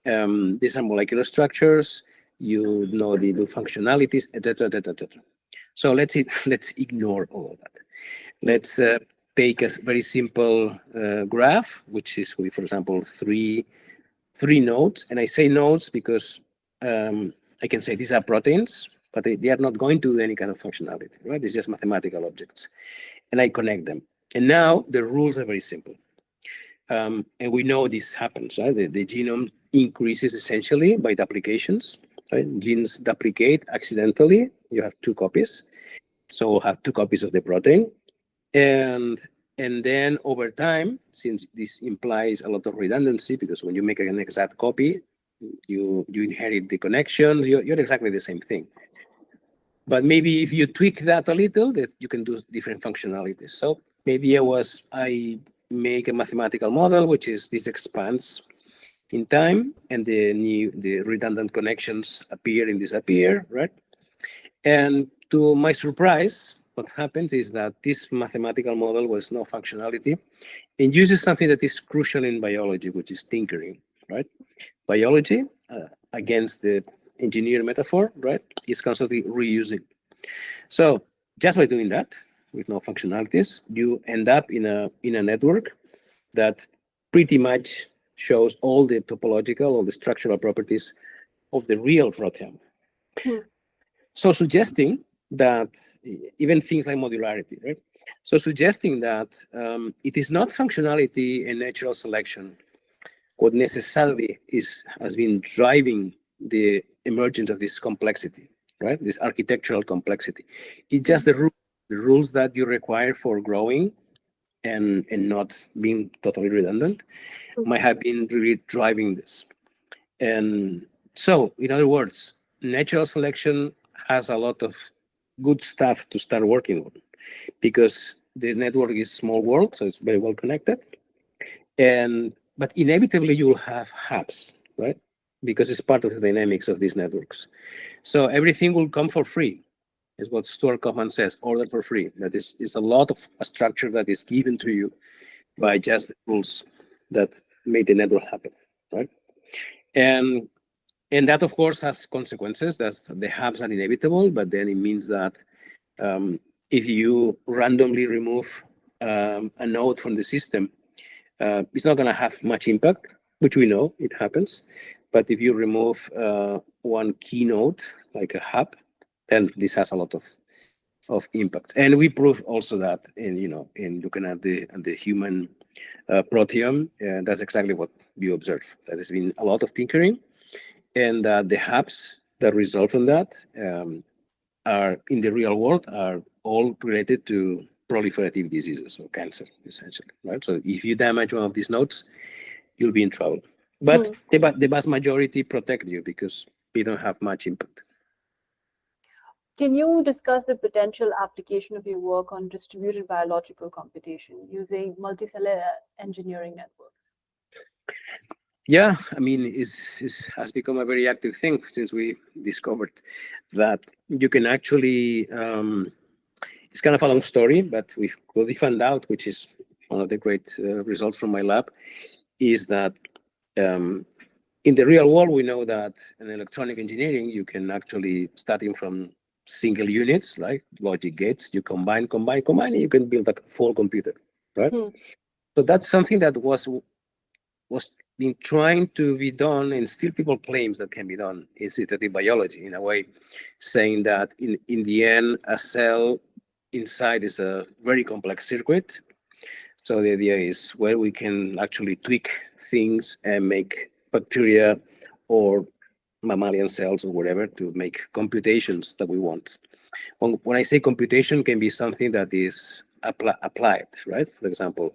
These are molecular structures, you know, they do functionalities, etc., etc., etc. So let's ignore all of that. Let's take a very simple graph, which is with, for example, three nodes. And I say nodes because I can say these are proteins, but they are not going to do any kind of functionality, right? It's just mathematical objects. And I connect them. And now the rules are very simple. And we know this happens, right? The genome increases essentially by duplications, right? Genes duplicate accidentally. You have two copies. So we'll have two copies of the protein. And then over time, since this implies a lot of redundancy, because when you make an exact copy, you inherit the connections, you're exactly the same thing. But maybe if you tweak that a little, that you can do different functionalities. So maybe I make a mathematical model, which is this expands in time, and the redundant connections appear and disappear, right? And to my surprise, what happens is that this mathematical model was no functionality and uses something that is crucial in biology, which is tinkering, right? Biology, against the engineer metaphor, right, is constantly reusing. So just by doing that, with no functionalities, you end up in a network that pretty much shows all the topological or the structural properties of the real proteome. So suggesting that even things like modularity, right? So suggesting that it is not functionality and natural selection what necessarily has been driving the emergence of this complexity, right? This architectural complexity. It's just the rules that you require for growing and not being totally redundant might have been really driving this. And so, in other words, natural selection has a lot of good stuff to start working on because the network is small world, so it's very well connected. But inevitably you'll have hubs, right? Because it's part of the dynamics of these networks. So everything will come for free, is what Stuart Kaufman says, order for free. That is a lot of a structure that is given to you by just the rules that made the network happen, right? And that, of course, has consequences. The hubs are inevitable, but then it means that if you randomly remove a node from the system, it's not going to have much impact, which we know it happens. But if you remove one keynote, like a hub, then this has a lot of impact. And we prove also that in looking at the human proteome, that's exactly what you observe. There's been a lot of tinkering, and the hubs that result from that are in the real world are all related to proliferative diseases or cancer, essentially, right? So if you damage one of these nodes, you'll be in trouble. But the vast majority protect you because they don't have much impact. Can you discuss the potential application of your work on distributed biological computation using multicellular engineering networks? Yeah, I mean, it has become a very active thing since we discovered that you can actually, it's kind of a long story, but what we found out, which is one of the great results from my lab, is that in the real world, we know that in electronic engineering, you can actually, starting from single units, like logic gates, you combine, and you can build a full computer, right? So that's something that was been trying to be done, and still people claims that can be done in synthetic biology, in a way, saying that in the end, a cell inside is a very complex circuit. So the idea is where we can actually tweak things and make bacteria or mammalian cells or whatever to make computations that we want. When I say computation, can be something that is applied, right? For example,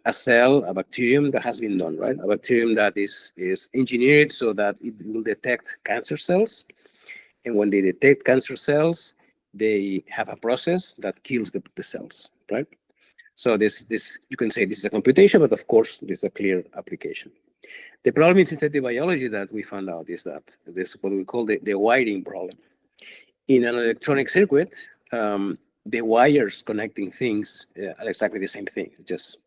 a cell, a bacterium that has been done, right? A bacterium that is engineered so that it will detect cancer cells. And when they detect cancer cells, they have a process that kills the cells, right? So this you can say this is a computation, but of course, this is a clear application. The problem in synthetic biology that we found out is that this is what we call the wiring problem. In an electronic circuit, the wires connecting things are exactly the same thing, just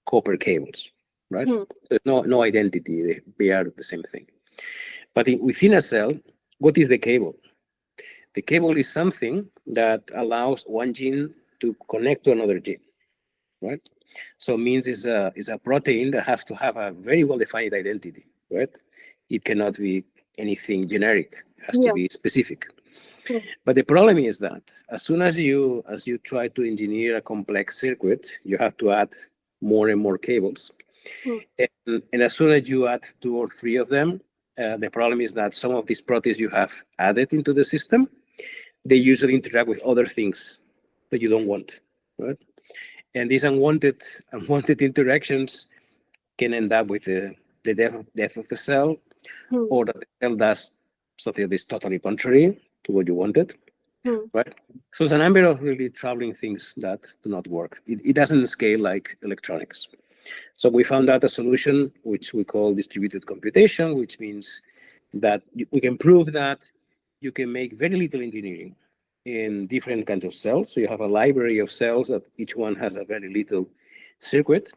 copper cables, right? So no identity, they are the same thing. But within a cell, what is the cable? The cable is something that allows one gene to connect to another gene, right? So it means it's a protein that has to have a very well-defined identity, right? It cannot be anything generic, it has to be specific. But the problem is that as soon as you try to engineer a complex circuit, you have to add more and more cables. And as soon as you add 2 or 3 of them, the problem is that some of these proteins you have added into the system, they usually interact with other things that you don't want, right? And these unwanted interactions can end up with the death of the cell, or that the cell does something that is totally contrary to what you wanted, right? So it's a number of really troubling things that do not work. It doesn't scale like electronics. So we found out a solution which we call distributed computation, which means that we can prove that you can make very little engineering in different kinds of cells. So you have a library of cells that each one has a very little circuit.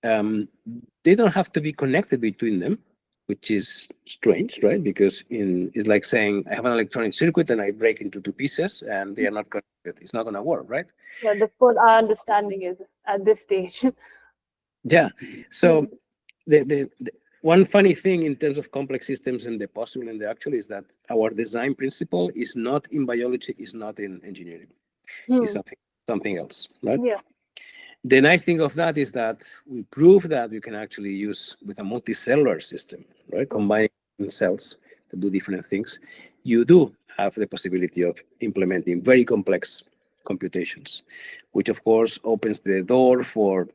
They don't have to be connected between them, which is strange, right? Because it's like saying I have an electronic circuit and I break into 2 pieces and they are not connected. It's not going to work, right? Yeah, that's what our understanding is at this stage. Yeah. So the one funny thing in terms of complex systems and the possible and the actual is that our design principle is not in biology, is not in engineering. It's something else, right? Yeah. The nice thing of that is that we prove that we can actually use with a multicellular system, right? Combining cells to do different things. You do have the possibility of implementing very complex computations, which of course opens the door for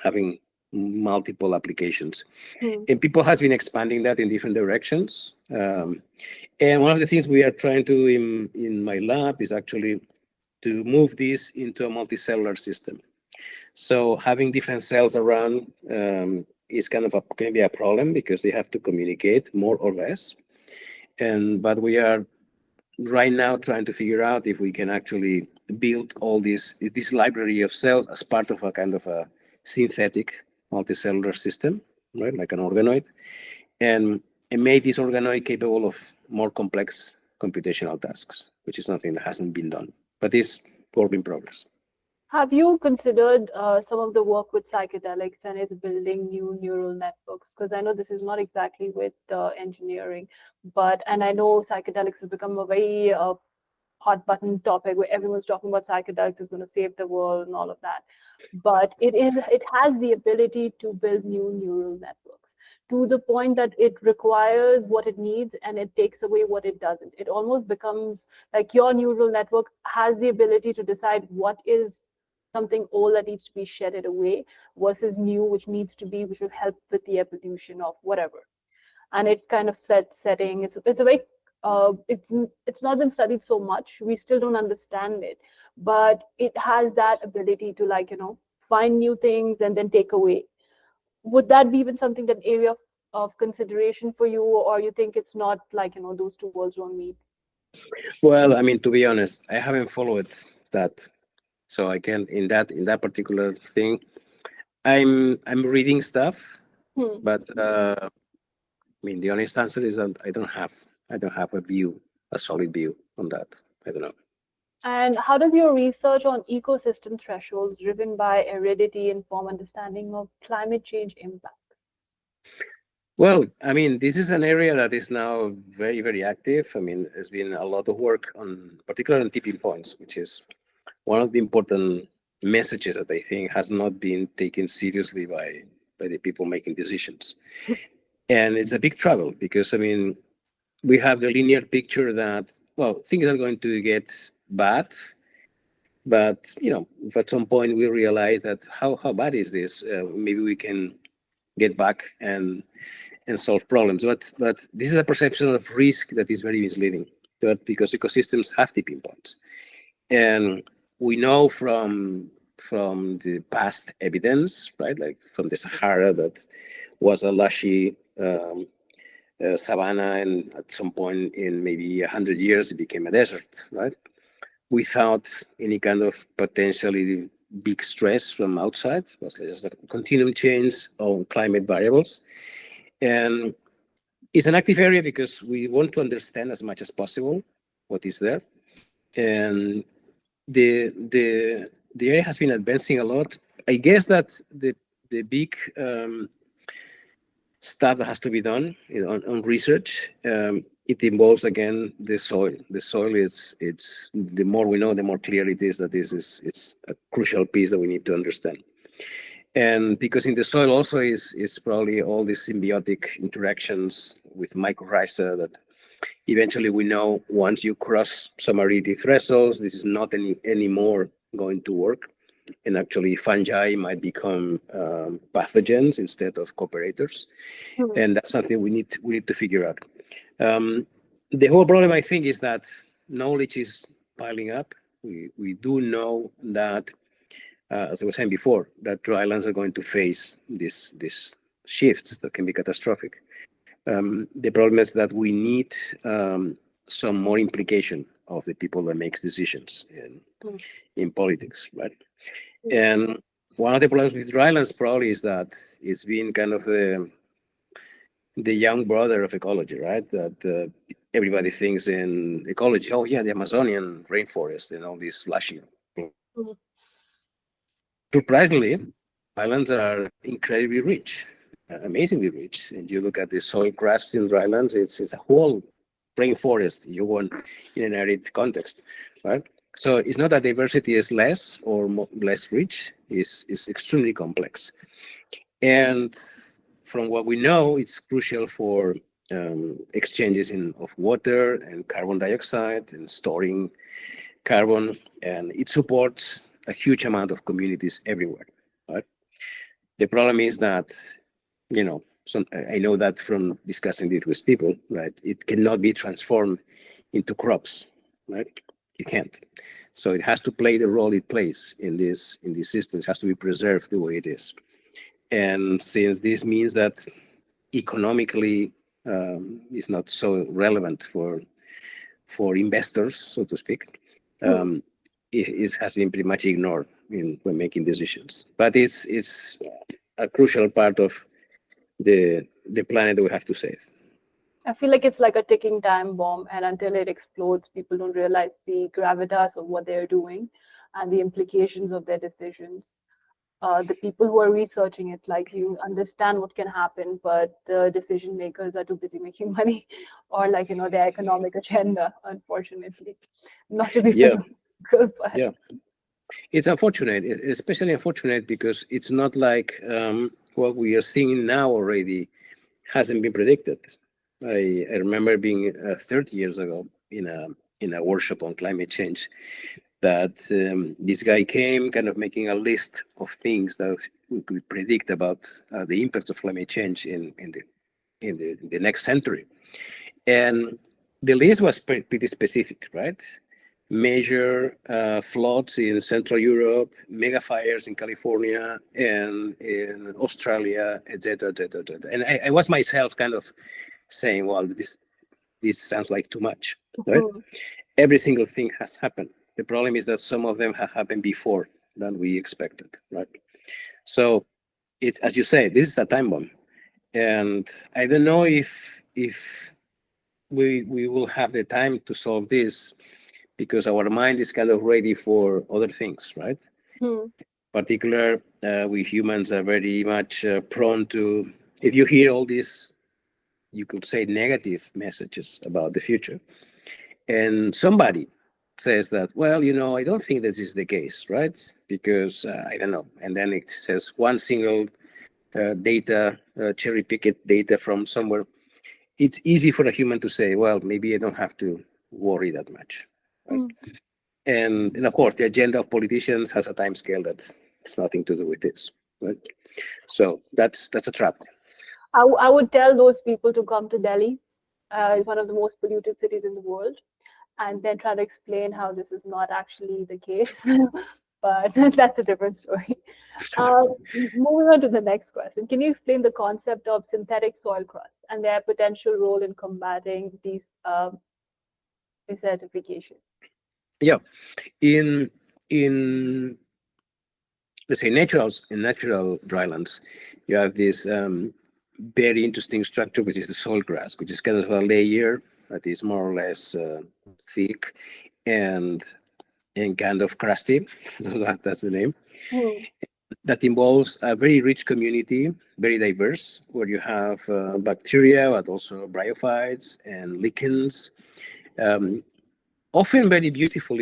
having multiple applications. And people has been expanding that in different directions. And one of the things we are trying to do in my lab is actually to move this into a multicellular system. So having different cells around is can be a problem because they have to communicate more or less. But we are right now trying to figure out if we can actually build all this library of cells as part of a kind of a synthetic multicellular system, right? Like an organoid, and make this organoid capable of more complex computational tasks, which is something that hasn't been done, but is work in progress. Have you considered some of the work with psychedelics and it's building new neural networks? Because I know this is not exactly with engineering, and I know psychedelics has become a very hot button topic where everyone's talking about psychedelics is going to save the world and all of that. But it has the ability to build new neural networks to the point that it requires what it needs and it takes away what it doesn't. It almost becomes like your neural network has the ability to decide what is something old that needs to be shedded away versus new, which will help with the evolution of whatever. And it kind of setting. It's a very it's not been studied so much. We still don't understand it, but it has that ability to find new things and then take away. Would that be even something that area of consideration for you, or you think it's not those two worlds don't meet? Well, I mean, to be honest, I haven't followed that, so I can't in that particular thing. I'm reading stuff, Hmm. but I mean, the honest answer is that I don't have a solid view on that. I don't know. And how does your research on ecosystem thresholds driven by aridity inform understanding of climate change impact? Well, I mean, this is an area that is now very, very active. I mean, there's been a lot of work on, particularly on tipping points, which is one of the important messages that I think has not been taken seriously by the people making decisions. And it's a big trouble because, I mean, we have the linear picture that, well, things are going to get bad, but, you know, if at some point we realize that how bad is this, maybe we can get back and solve problems. But this is a perception of risk that is very misleading, but because ecosystems have tipping points. And we know from the past evidence, right, like from the Sahara, that was a lushy savanna, and at some point in maybe 100 years, it became a desert, right? Without any kind of potentially big stress from outside. It was just a continuum change of climate variables. And it's an active area because we want to understand as much as possible what is there. And the area has been advancing a lot. I guess that the big stuff that has to be done, you know, on research, it involves again the soil. The soil is it's the more we know, the more clear it is that this is it's a crucial piece that we need to understand. And because in the soil also is probably all these symbiotic interactions with mycorrhiza that eventually we know once you cross some aridity thresholds, this is not anymore going to work. And actually fungi might become pathogens instead of cooperators. Hmm. And that's something we need to figure out. The whole problem, I think, is that knowledge is piling up. We do know that, as I was saying before, that drylands are going to face these shifts that can be catastrophic. The problem is that we need some more implication of the people that makes decisions in politics, right? And one of the problems with drylands probably is that it's been kind of the young brother of ecology, right? That everybody thinks in ecology, oh yeah, the Amazonian rainforest and all these lushy. Hmm. Surprisingly, islands are incredibly rich, amazingly rich. And you look at the soil crust in drylands, it's a whole rainforest you want in an arid context, right? So it's not that diversity is less or less rich, it's extremely complex. And from what we know, it's crucial for exchanges of water and carbon dioxide and storing carbon, and it supports a huge amount of communities everywhere. Right? The problem is that, you know, I know that from discussing it with people, right? It cannot be transformed into crops, right? It can't. So it has to play the role it plays in these systems. It has to be preserved the way it is. And since this means that economically is not so relevant for investors, so to speak, it has been pretty much ignored when making decisions. But it's a crucial part of the planet that we have to save. I feel like it's like a ticking time bomb, and until it explodes, people don't realize the gravitas of what they're doing and the implications of their decisions. The people who are researching it, like you understand what can happen, but the decision makers are too busy making money or like, their economic agenda, unfortunately. Not to be Yeah, political, but yeah. It's unfortunate, especially unfortunate because it's not like what we are seeing now already hasn't been predicted. I remember being 30 years ago in a workshop on climate change that this guy came kind of making a list of things that we could predict about the impacts of climate change in the next century. And the list was pretty specific, right? Major floods in Central Europe, mega fires in California and in Australia, etc., etc., etc. And I was myself kind of saying, well, this sounds like too much, right? Every single thing has happened. The problem is that some of them have happened before than we expected, right? So it's, as you say, this is a time bomb, and I don't know if we will have the time to solve this, because our mind is kind of ready for other things, right? Hmm. Particular, we humans are very much prone to, if you hear all these, you could say, negative messages about the future, and somebody says that, well, I don't think this is the case, right? Because I don't know, and then it says one single data, cherry picked data from somewhere. It's easy for a human to say, well, maybe I don't have to worry that much, right? Hmm. And of course, the agenda of politicians has a time scale that's nothing to do with this, right? So that's a trap. I would tell those people to come to Delhi, one of the most polluted cities in the world, and then try to explain how this is not actually the case. But that's a different story. Moving on to the next question. Can you explain the concept of synthetic soil crusts and their potential role in combating these desertification? Yeah, in let's say natural drylands, you have this very interesting structure, which is the soil grass, which is kind of a layer that is more or less thick and kind of crusty. That's the name. Hmm. That involves a very rich community, very diverse, where you have bacteria, but also bryophytes and lichens, often very beautiful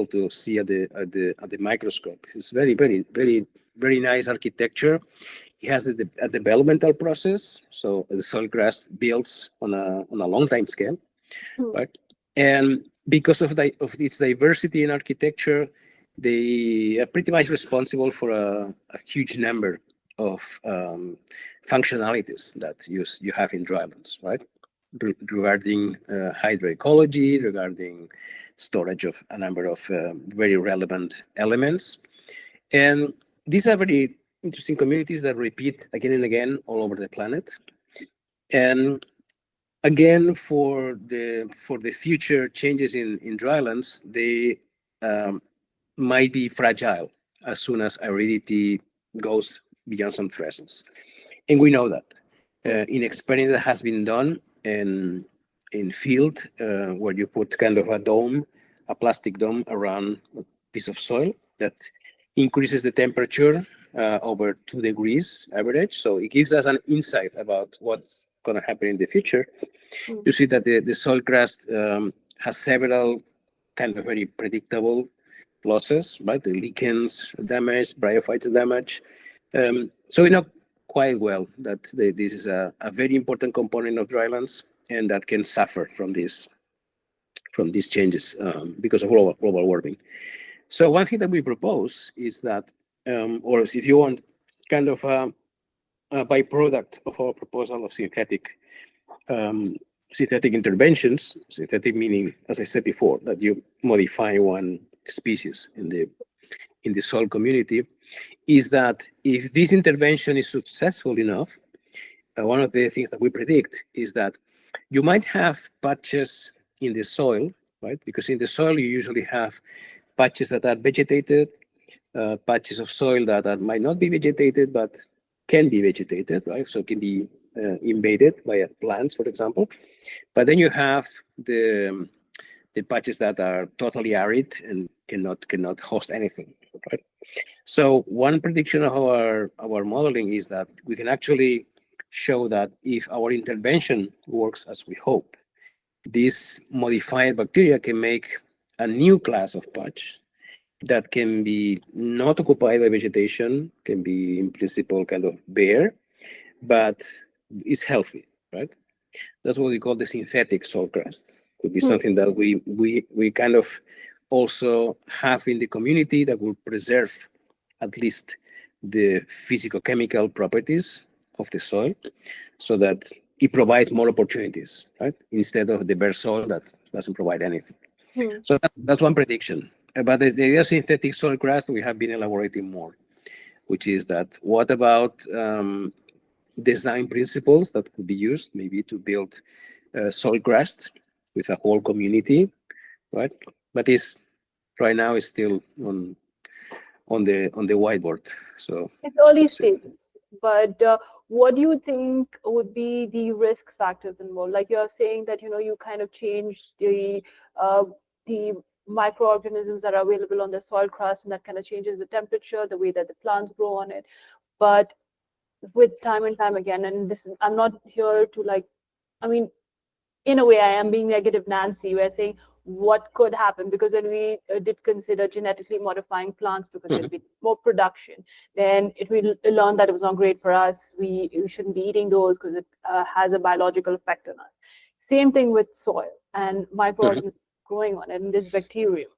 to see at the microscope. It's very nice architecture. It has a developmental process, so the soil grass builds on a long time scale, Hmm. right? And because of its diversity in architecture, they are pretty much responsible for a huge number of functionalities that you have in drylands, right? Regarding hydroecology, regarding storage of a number of very relevant elements. And these are very interesting communities that repeat again and again all over the planet. And again, for the future changes in drylands, they might be fragile as soon as aridity goes beyond some thresholds. And we know that in experiment that has been done in field, where you put kind of a plastic dome around a piece of soil that increases the temperature over 2 degrees average. So it gives us an insight about what's going to happen in the future. Hmm. You see that the soil crust has several kind of very predictable losses, right? The lichens damage, bryophytes damage. So we know quite well that this is a very important component of drylands, and that can suffer from these changes because of global warming. So one thing that we propose is that, or if you want, kind of a byproduct of our proposal of synthetic interventions, synthetic meaning, as I said before, that you modify one species in the soil community, is that if this intervention is successful enough, one of the things that we predict is that you might have patches in the soil, right? Because in the soil, you usually have patches that are vegetated, patches of soil that might not be vegetated, but can be vegetated, right? So it can be invaded by plants, for example. But then you have the patches that are totally arid and cannot host anything, right? So one prediction of our modeling is that we can actually show that if our intervention works as we hope, this modified bacteria can make a new class of patch that can be not occupied by vegetation, can be in principle kind of bare, but is healthy, right? That's what we call the synthetic soil crust. Could be Hmm. something that we kind of also have in the community that will preserve at least the physical chemical properties of the soil, so that it provides more opportunities, right? Instead of the bare soil that doesn't provide anything. Hmm. So that's one prediction. But the idea of synthetic soil crust, we have been elaborating more, which is that what about design principles that could be used maybe to build soil crust with a whole community, right? But right now is still on the whiteboard. So It's early that's it. stages, but what do you think would be the risk factors involved? Like you're saying that you kind of changed the microorganisms that are available on the soil crust, and that kind of changes the temperature, the way that the plants grow on it. But with time and time again, and this I'm not here to like, I mean, in a way, I am being negative Nancy. We're saying what could happen, because when we did consider genetically modifying plants because there'll Mhm. be more production, then we learned that it was not great for us. We shouldn't be eating those because it has a biological effect on us. Same thing with soil and Mhm. microorganisms growing on it, and this bacterium.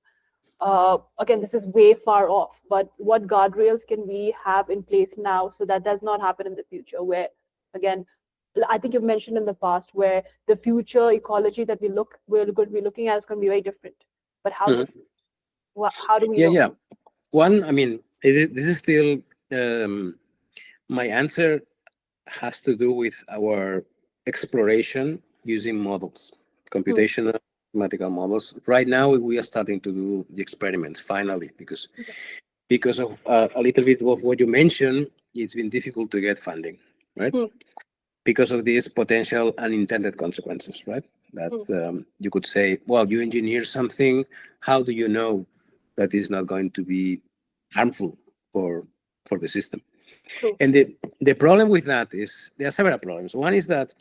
Again, this is way far off, but what guardrails can we have in place now so that does not happen in the future? Where, again, I think you've mentioned in the past where the future ecology that we're going to be looking at is going to be very different. But how Mhm. different? How do we Yeah, know? yeah. One, I mean, this is still my answer has to do with our exploration using models, Hmm. computational mathematical models. Right now, we are starting to do the experiments finally Okay. because of a little bit of what you mentioned. It's been difficult to get funding, right? Hmm. Because of these potential unintended consequences, right? That Hmm. you could say, well, you engineer something. How do you know that it's not going to be harmful for the system? True. And the problem with that is there are several problems. One is that,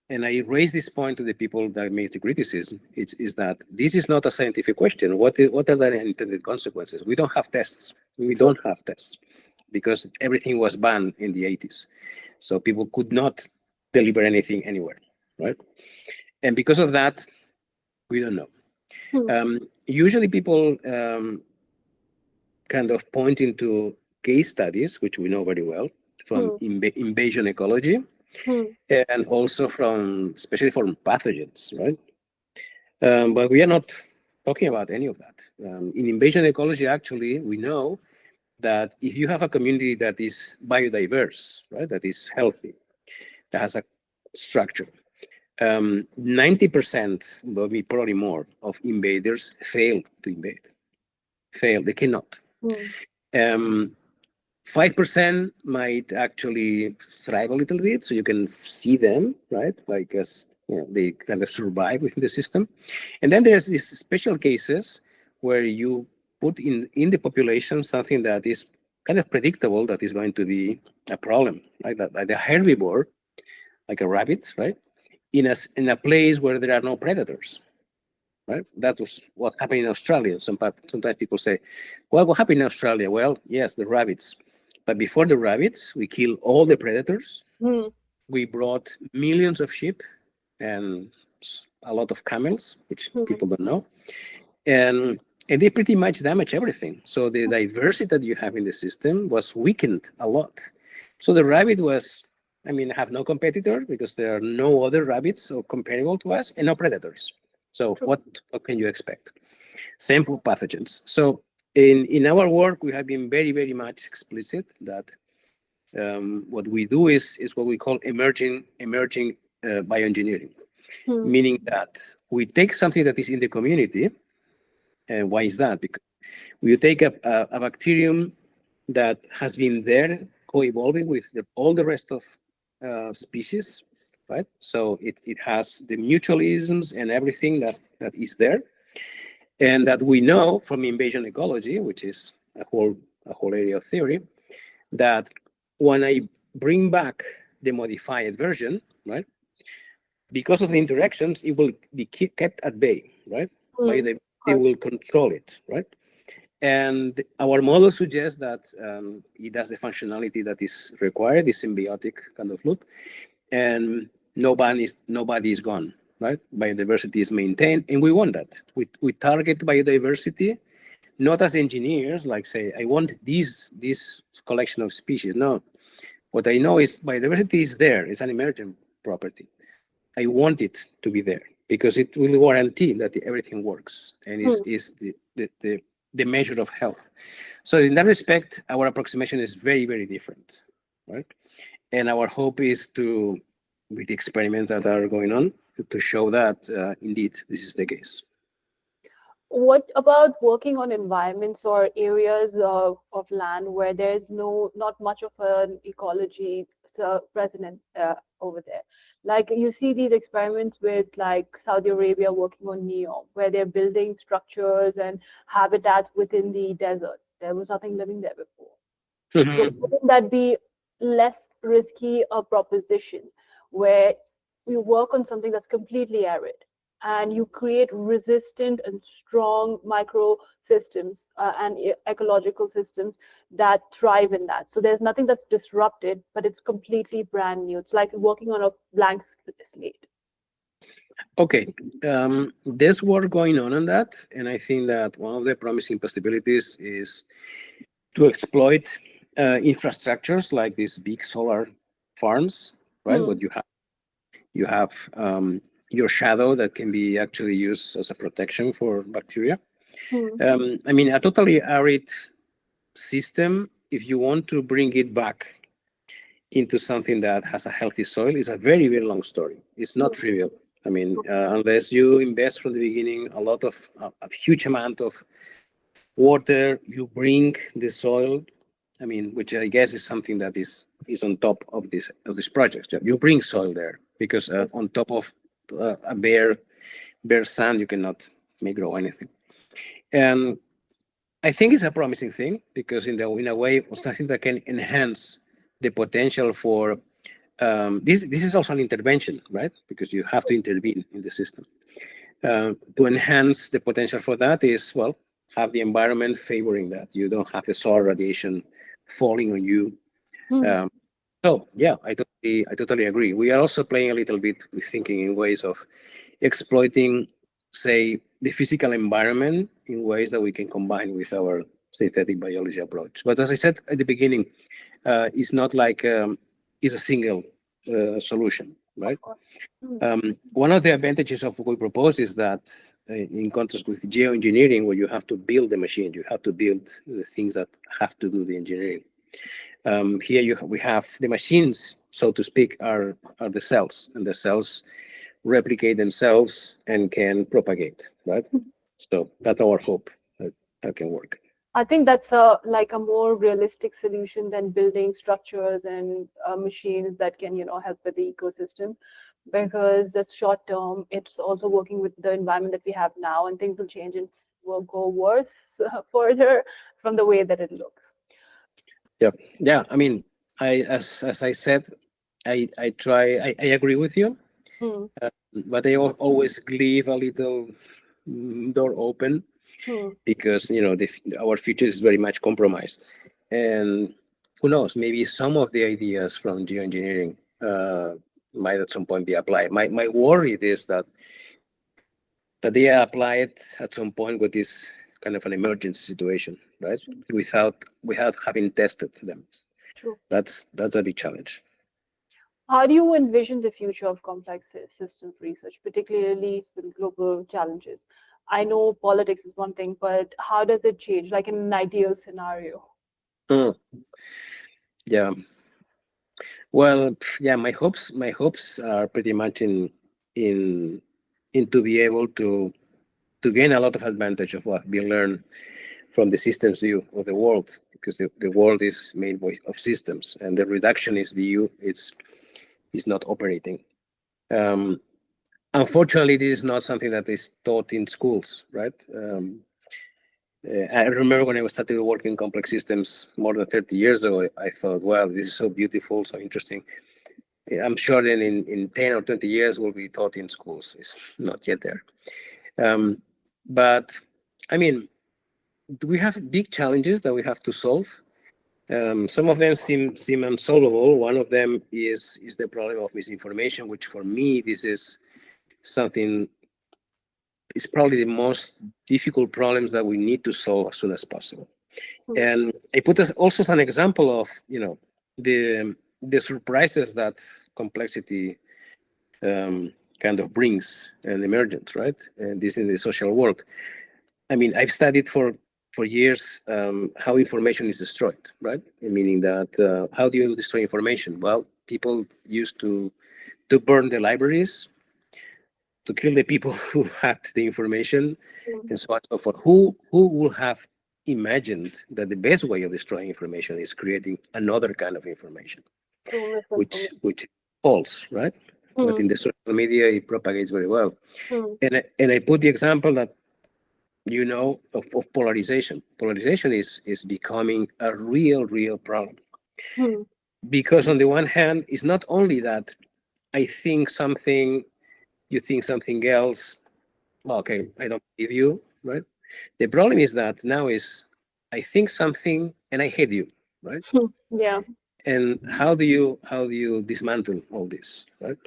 and I raise this point to the people that makes the criticism, is that this is not a scientific question. What are the unintended consequences? We don't have tests. We True. don't have tests because everything was banned in the 80s. So people could not deliver anything anywhere, right? And because of that, we don't know. Hmm. Usually people kind of point into case studies, which we know very well, from Hmm. invasion ecology, Hmm. and also from, especially from pathogens, right? But we are not talking about any of that. In invasion ecology, actually, we know that if you have a community that is biodiverse, right, that is healthy, that has a structure, 90%, maybe probably more, of invaders fail to invade. Fail, they cannot. Hmm. 5% might actually thrive a little bit, so you can see them, right? Like as they kind of survive within the system. And then there's these special cases where you put in the population something that is kind of predictable that is going to be a problem, right? Like a herbivore, like a rabbit, right? In a place where there are no predators, right? That was what happened in Australia. Sometimes people say, well, what happened in Australia? Well, yes, the rabbits. But before the rabbits, we killed all the predators. Hmm. We brought millions of sheep and a lot of camels, which Hmm. people don't know. And, and they pretty much damage everything. So the diversity that you have in the system was weakened a lot. So the rabbit was, I mean, have no competitor because there are no other rabbits or comparable to us and no predators. So True. what can you expect? Same for pathogens. So in our work, we have been very, very much explicit that what we do is what we call emerging bioengineering, Hmm. meaning that we take something that is in the community. And why is that? Because we take a bacterium that has been there co-evolving with all the rest of species, right? So it has the mutualisms and everything that is there, and that we know from invasion ecology, which is a whole area of theory, that when I bring back the modified version, right, because of the interactions, it will be kept at bay, right? Hmm. By they will control it, right? And our model suggests that it has the functionality that is required, the symbiotic kind of loop, and nobody is gone, right? Biodiversity is maintained, and we want that. We target biodiversity not as engineers, like say, I want this collection of species. No, what I know is biodiversity is there. It's an emergent property. I want it to be there because it will guarantee that everything works and Hmm. is the measure of health. So in that respect, our approximation is very, very different, right? And our hope is to, with the experiments that are going on, to show that indeed this is the case. What about working on environments or areas of land where there's not much of an ecology present over there? Like you see these experiments with like Saudi Arabia working on NEOM, where they're building structures and habitats within the desert. There was nothing living there before. So wouldn't that be less risky a proposition where you work on something that's completely arid and you create resistant and strong microsystems and ecological systems that thrive in that. So there's nothing that's disrupted, but it's completely brand new. It's like working on a blank slate. Okay, there's work going on that, and I think that one of the promising possibilities is to exploit infrastructures like these big solar farms, right? What you have your shadow that can be actually used as a protection for bacteria. I mean, a totally arid system, if you want to bring it back into something that has a healthy soil, is a very, very long story. It's not trivial. I mean, unless you invest from the beginning a huge amount of water, you bring the soil. I mean, which I guess is something that is on top of this project. You bring soil there because on top of a bare sand, you cannot make grow anything. And I think it's a promising thing because in a way, it's something that can enhance the potential for this is also an intervention, right? Because you have to intervene in the system. To enhance the potential for that is, well, have the environment favoring that. You don't have the solar radiation falling on you. So yeah, I totally agree. We are also playing a little bit with thinking in ways of exploiting, say, the physical environment in ways that we can combine with our synthetic biology approach. But as I said at the beginning, it's not like it's a single solution, right? One of the advantages of what we propose is that in contrast with geoengineering, where you have to build the machine, you have to build the things that have to do the engineering. Here we have the machines, so to speak, are the cells, and the cells replicate themselves and can propagate, right? So that's our hope that can work. I think that's like a more realistic solution than building structures and machines that can, help with the ecosystem, because that's short term. It's also working with the environment that we have now, and things will change and will go worse further from the way that it looks. Yeah. I mean, as I said, I agree with you, but I always leave a little door open because our future is very much compromised, and who knows, maybe some of the ideas from geoengineering might at some point be applied. My worry is that they are applied at some point with this kind of an emergency situation, right? Without having tested them. True. That's a big challenge. How do you envision the future of complex systems research, particularly with global challenges? I know politics is one thing, but how does it change, like in an ideal scenario? Yeah. Well, yeah, my hopes are pretty much in to be able to gain a lot of advantage of what we learn from the systems view of the world, because the world is made of systems, and the reductionist view is not operating. Unfortunately, this is not something that is taught in schools, right? I remember when I started working in complex systems more than 30 years ago, I thought, wow, this is so beautiful, so interesting. I'm sure that in 10 or 20 years will be taught in schools. It's not yet there. But I mean, we have big challenges that we have to solve. Some of them seem unsolvable. One of them is the problem of misinformation, which for me, this is something, is probably the most difficult problems that we need to solve as soon as possible. And I put as also as an example of, the surprises that complexity kind of brings an emergence, right? And this in the social world. I mean, I've studied for years how information is destroyed, right? Meaning that how do you destroy information? Well, people used to burn the libraries, to kill the people who had the information, Mm. and so on and so forth. Who would have imagined that the best way of destroying information is creating another kind of information, True misinformation. which is false, right? But Mm. in the social media, it propagates very well. Mm. And I put the example that of polarization. Polarization is becoming a real problem, Mm. because on the one hand, it's not only that I think something, you think something else. Well, okay, I don't believe you, right? The problem is that now is I think something and I hate you, right? Yeah. And how do you dismantle all this, right?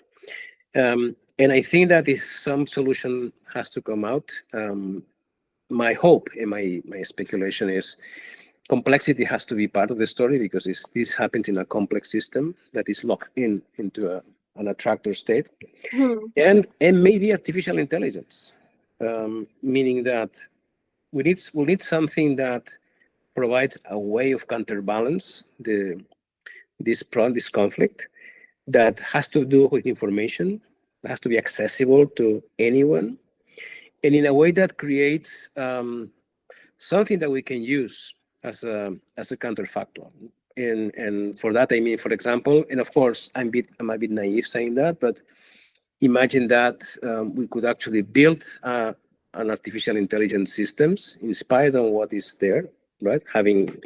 And I think that is some solution has to come out. My hope and my speculation is complexity has to be part of the story, because this happens in a complex system that is locked into an attractor state, Mm. and maybe artificial intelligence, meaning that we need something that provides a way of counterbalance this conflict, that has to do with information, that has to be accessible to anyone, and in a way that creates something that we can use as a counterfactual. And for that, I mean, for example, and of course, I'm a bit naive saying that, but imagine that we could actually build an artificial intelligence systems inspired on what is there, right? Having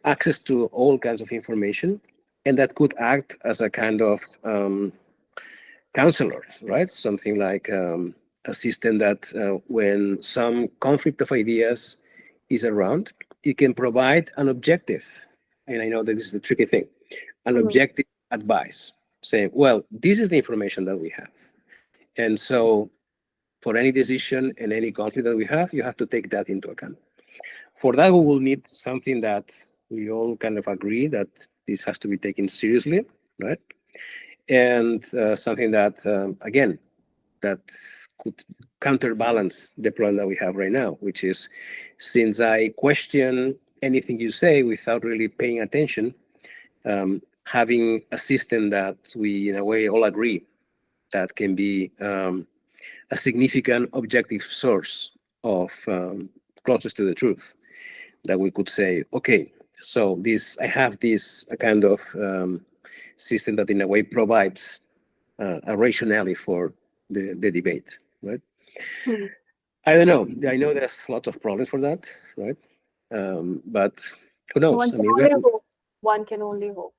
access to all kinds of information, and that could act as a kind of counselor, right? Something like a system that when some conflict of ideas is around, it can provide an objective. And I know that this is the tricky thing, an Mm. objective advice, saying, well, this is the information that we have. And so for any decision and any conflict that we have, you have to take that into account. For that, we will need something that we all kind of agree that this has to be taken seriously, right? And something that, again, that could counterbalance the problem that we have right now, which is, since I question anything you say without really paying attention, having a system that we, in a way, all agree that can be a significant objective source of closest to the truth, that we could say, okay, so I have this a kind of system that in a way provides a rationale for the debate, right? Mm. I don't know. I know there's a lot of problems for that, right? But who knows? One I can mean, only hope. One can only hope.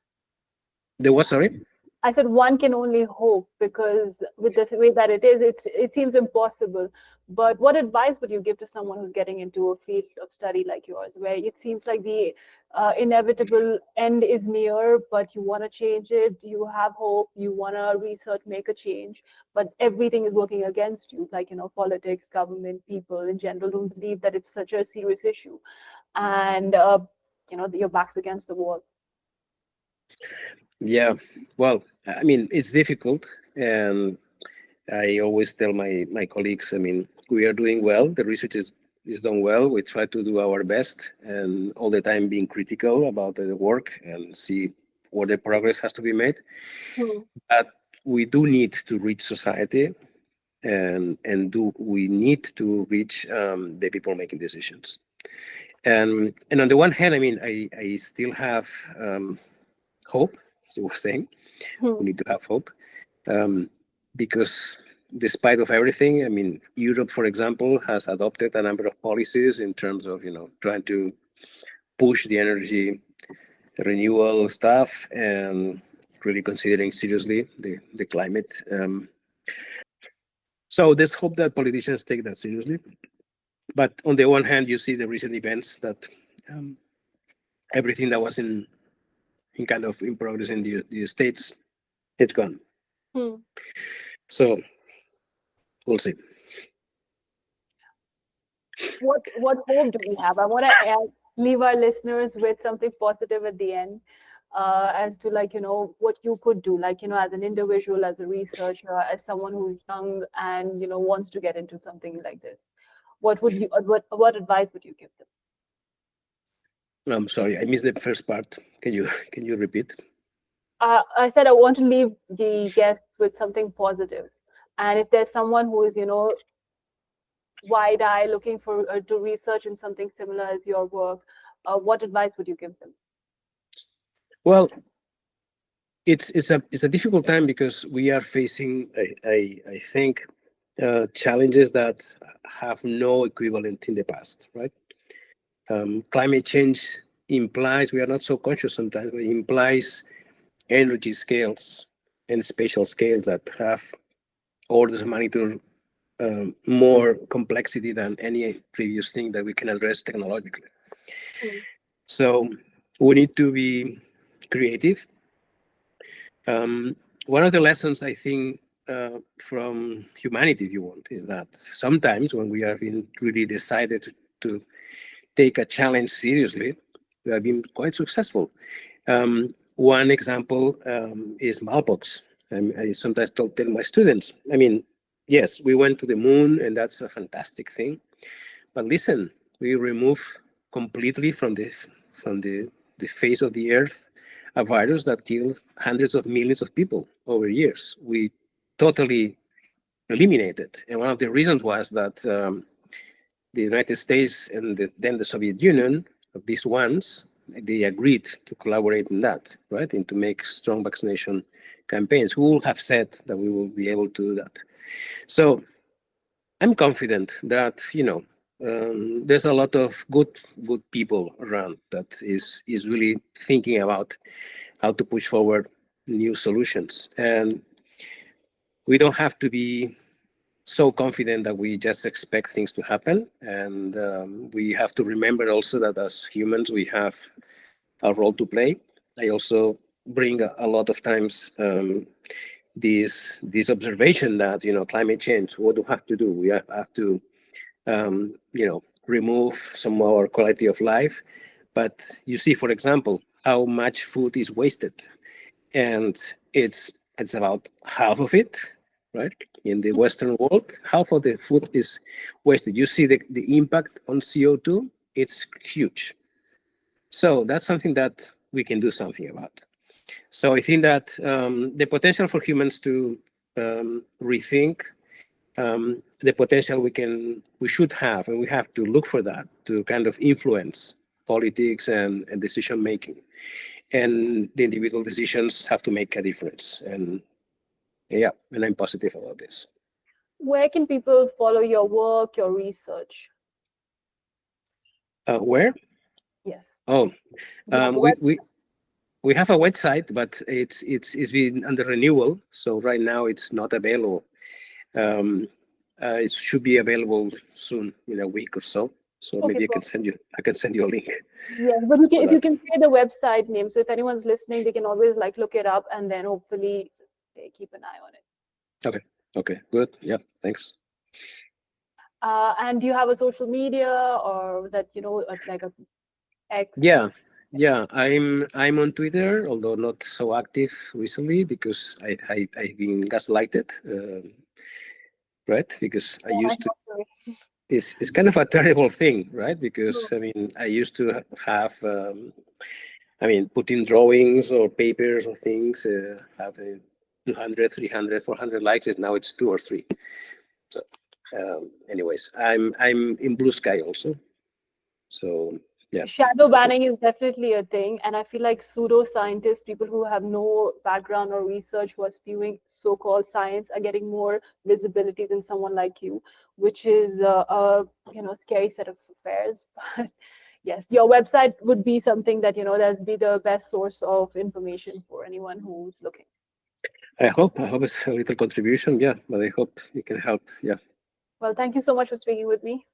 there was, sorry? I said one can only hope, because with the way that it is, it seems impossible. But what advice would you give to someone who's getting into a field of study like yours, where it seems like the inevitable end is near, but you want to change it, you have hope, you want to research, make a change, but everything is working against you, like, politics, government, people in general don't believe that it's such a serious issue, and your back's against the wall. Yeah. Well, I mean, it's difficult, and I always tell my colleagues, I mean, we are doing well. The research is done well. We try to do our best, and all the time being critical about the work and see where the progress has to be made. Hmm. But we do need to reach society, and do we need to reach the people making decisions. And on the one hand, I mean, I still have hope, as you were saying. Hmm. We need to have hope, because despite of everything, I mean, Europe, for example, has adopted a number of policies in terms of, trying to push the energy renewal stuff, and really considering seriously the climate. So there's hope that politicians take that seriously. But on the one hand, you see the recent events that everything that was in kind of in progress in the States, it's gone. Hmm. So we'll see. What hope do we have? I want to leave our listeners with something positive at the end, as to, like, what you could do, like, as an individual, as a researcher, as someone who's young and wants to get into something like this. What advice would you give them? I'm sorry, I missed the first part. Can you repeat? I said I want to leave the guests with something positive. And if there's someone who is, wide-eyed looking for to research in something similar as your work, what advice would you give them? Well, it's a difficult time because we are facing I think challenges that have no equivalent in the past, right? Climate change implies, we are not so conscious sometimes, but it implies energy scales and spatial scales that have orders of magnitude more complexity than any previous thing that we can address technologically. Mm. So we need to be creative. One of the lessons I think from humanity, if you want, is that sometimes when we have been really decided to take a challenge seriously, we have been quite successful. One example is smallpox. I sometimes tell my students, I mean, yes, we went to the moon and that's a fantastic thing. But listen, we remove completely from the face of the earth a virus that killed hundreds of millions of people over years. We totally eliminated. And one of the reasons was that the United States and then the Soviet Union, these ones, they agreed to collaborate in that, right? And to make strong vaccination campaigns. Who would have said that we will be able to do that? So I'm confident that, there's a lot of good people around that is really thinking about how to push forward new solutions. And we don't have to be so confident that we just expect things to happen. And we have to remember also that as humans, we have a role to play. I also bring a lot of times this observation that, climate change, what do we have to do? We have to, remove some of our quality of life. But you see, for example, how much food is wasted. And it's about half of it, right? In the Western world, half of the food is wasted. You see the impact on CO2, it's huge. So that's something that we can do something about. So I think that the potential for humans to rethink the potential we should have, and we have to look for that to kind of influence politics and decision making. And the individual decisions have to make a difference. And yeah, and I'm positive about this. Where can people follow your work, your research? Where? Yes. Oh, You have a we have a website, but it's been under renewal, so right now it's not available. It should be available soon, in a week or so. So Okay, maybe I can send you a link. yes, but for if you that. can say the website name, so if anyone's listening, they can always like look it up and then hopefully they keep an eye on it. Okay, good. Yeah, thanks. And do you have a social media or that like a X? Yeah. I'm on Twitter, although not so active recently because I've been gaslighted, right? Because I Yeah, used to. It's kind of a terrible thing, right? Because no. I mean, I used to have, put in drawings or papers or things, have 200, 300, 400 likes. Now it's 2 or 3. So, anyways, I'm in Blue Sky also. So yeah. Shadow banning is definitely a thing, and I feel like pseudoscientists, people who have no background or research, who are spewing so-called science, are getting more visibility than someone like you, which is a scary set of affairs. But yes, your website would be something that that'd be the best source of information for anyone who's looking. I hope it's a little contribution. Yeah, but I hope it can help. Yeah. Well, thank you so much for speaking with me.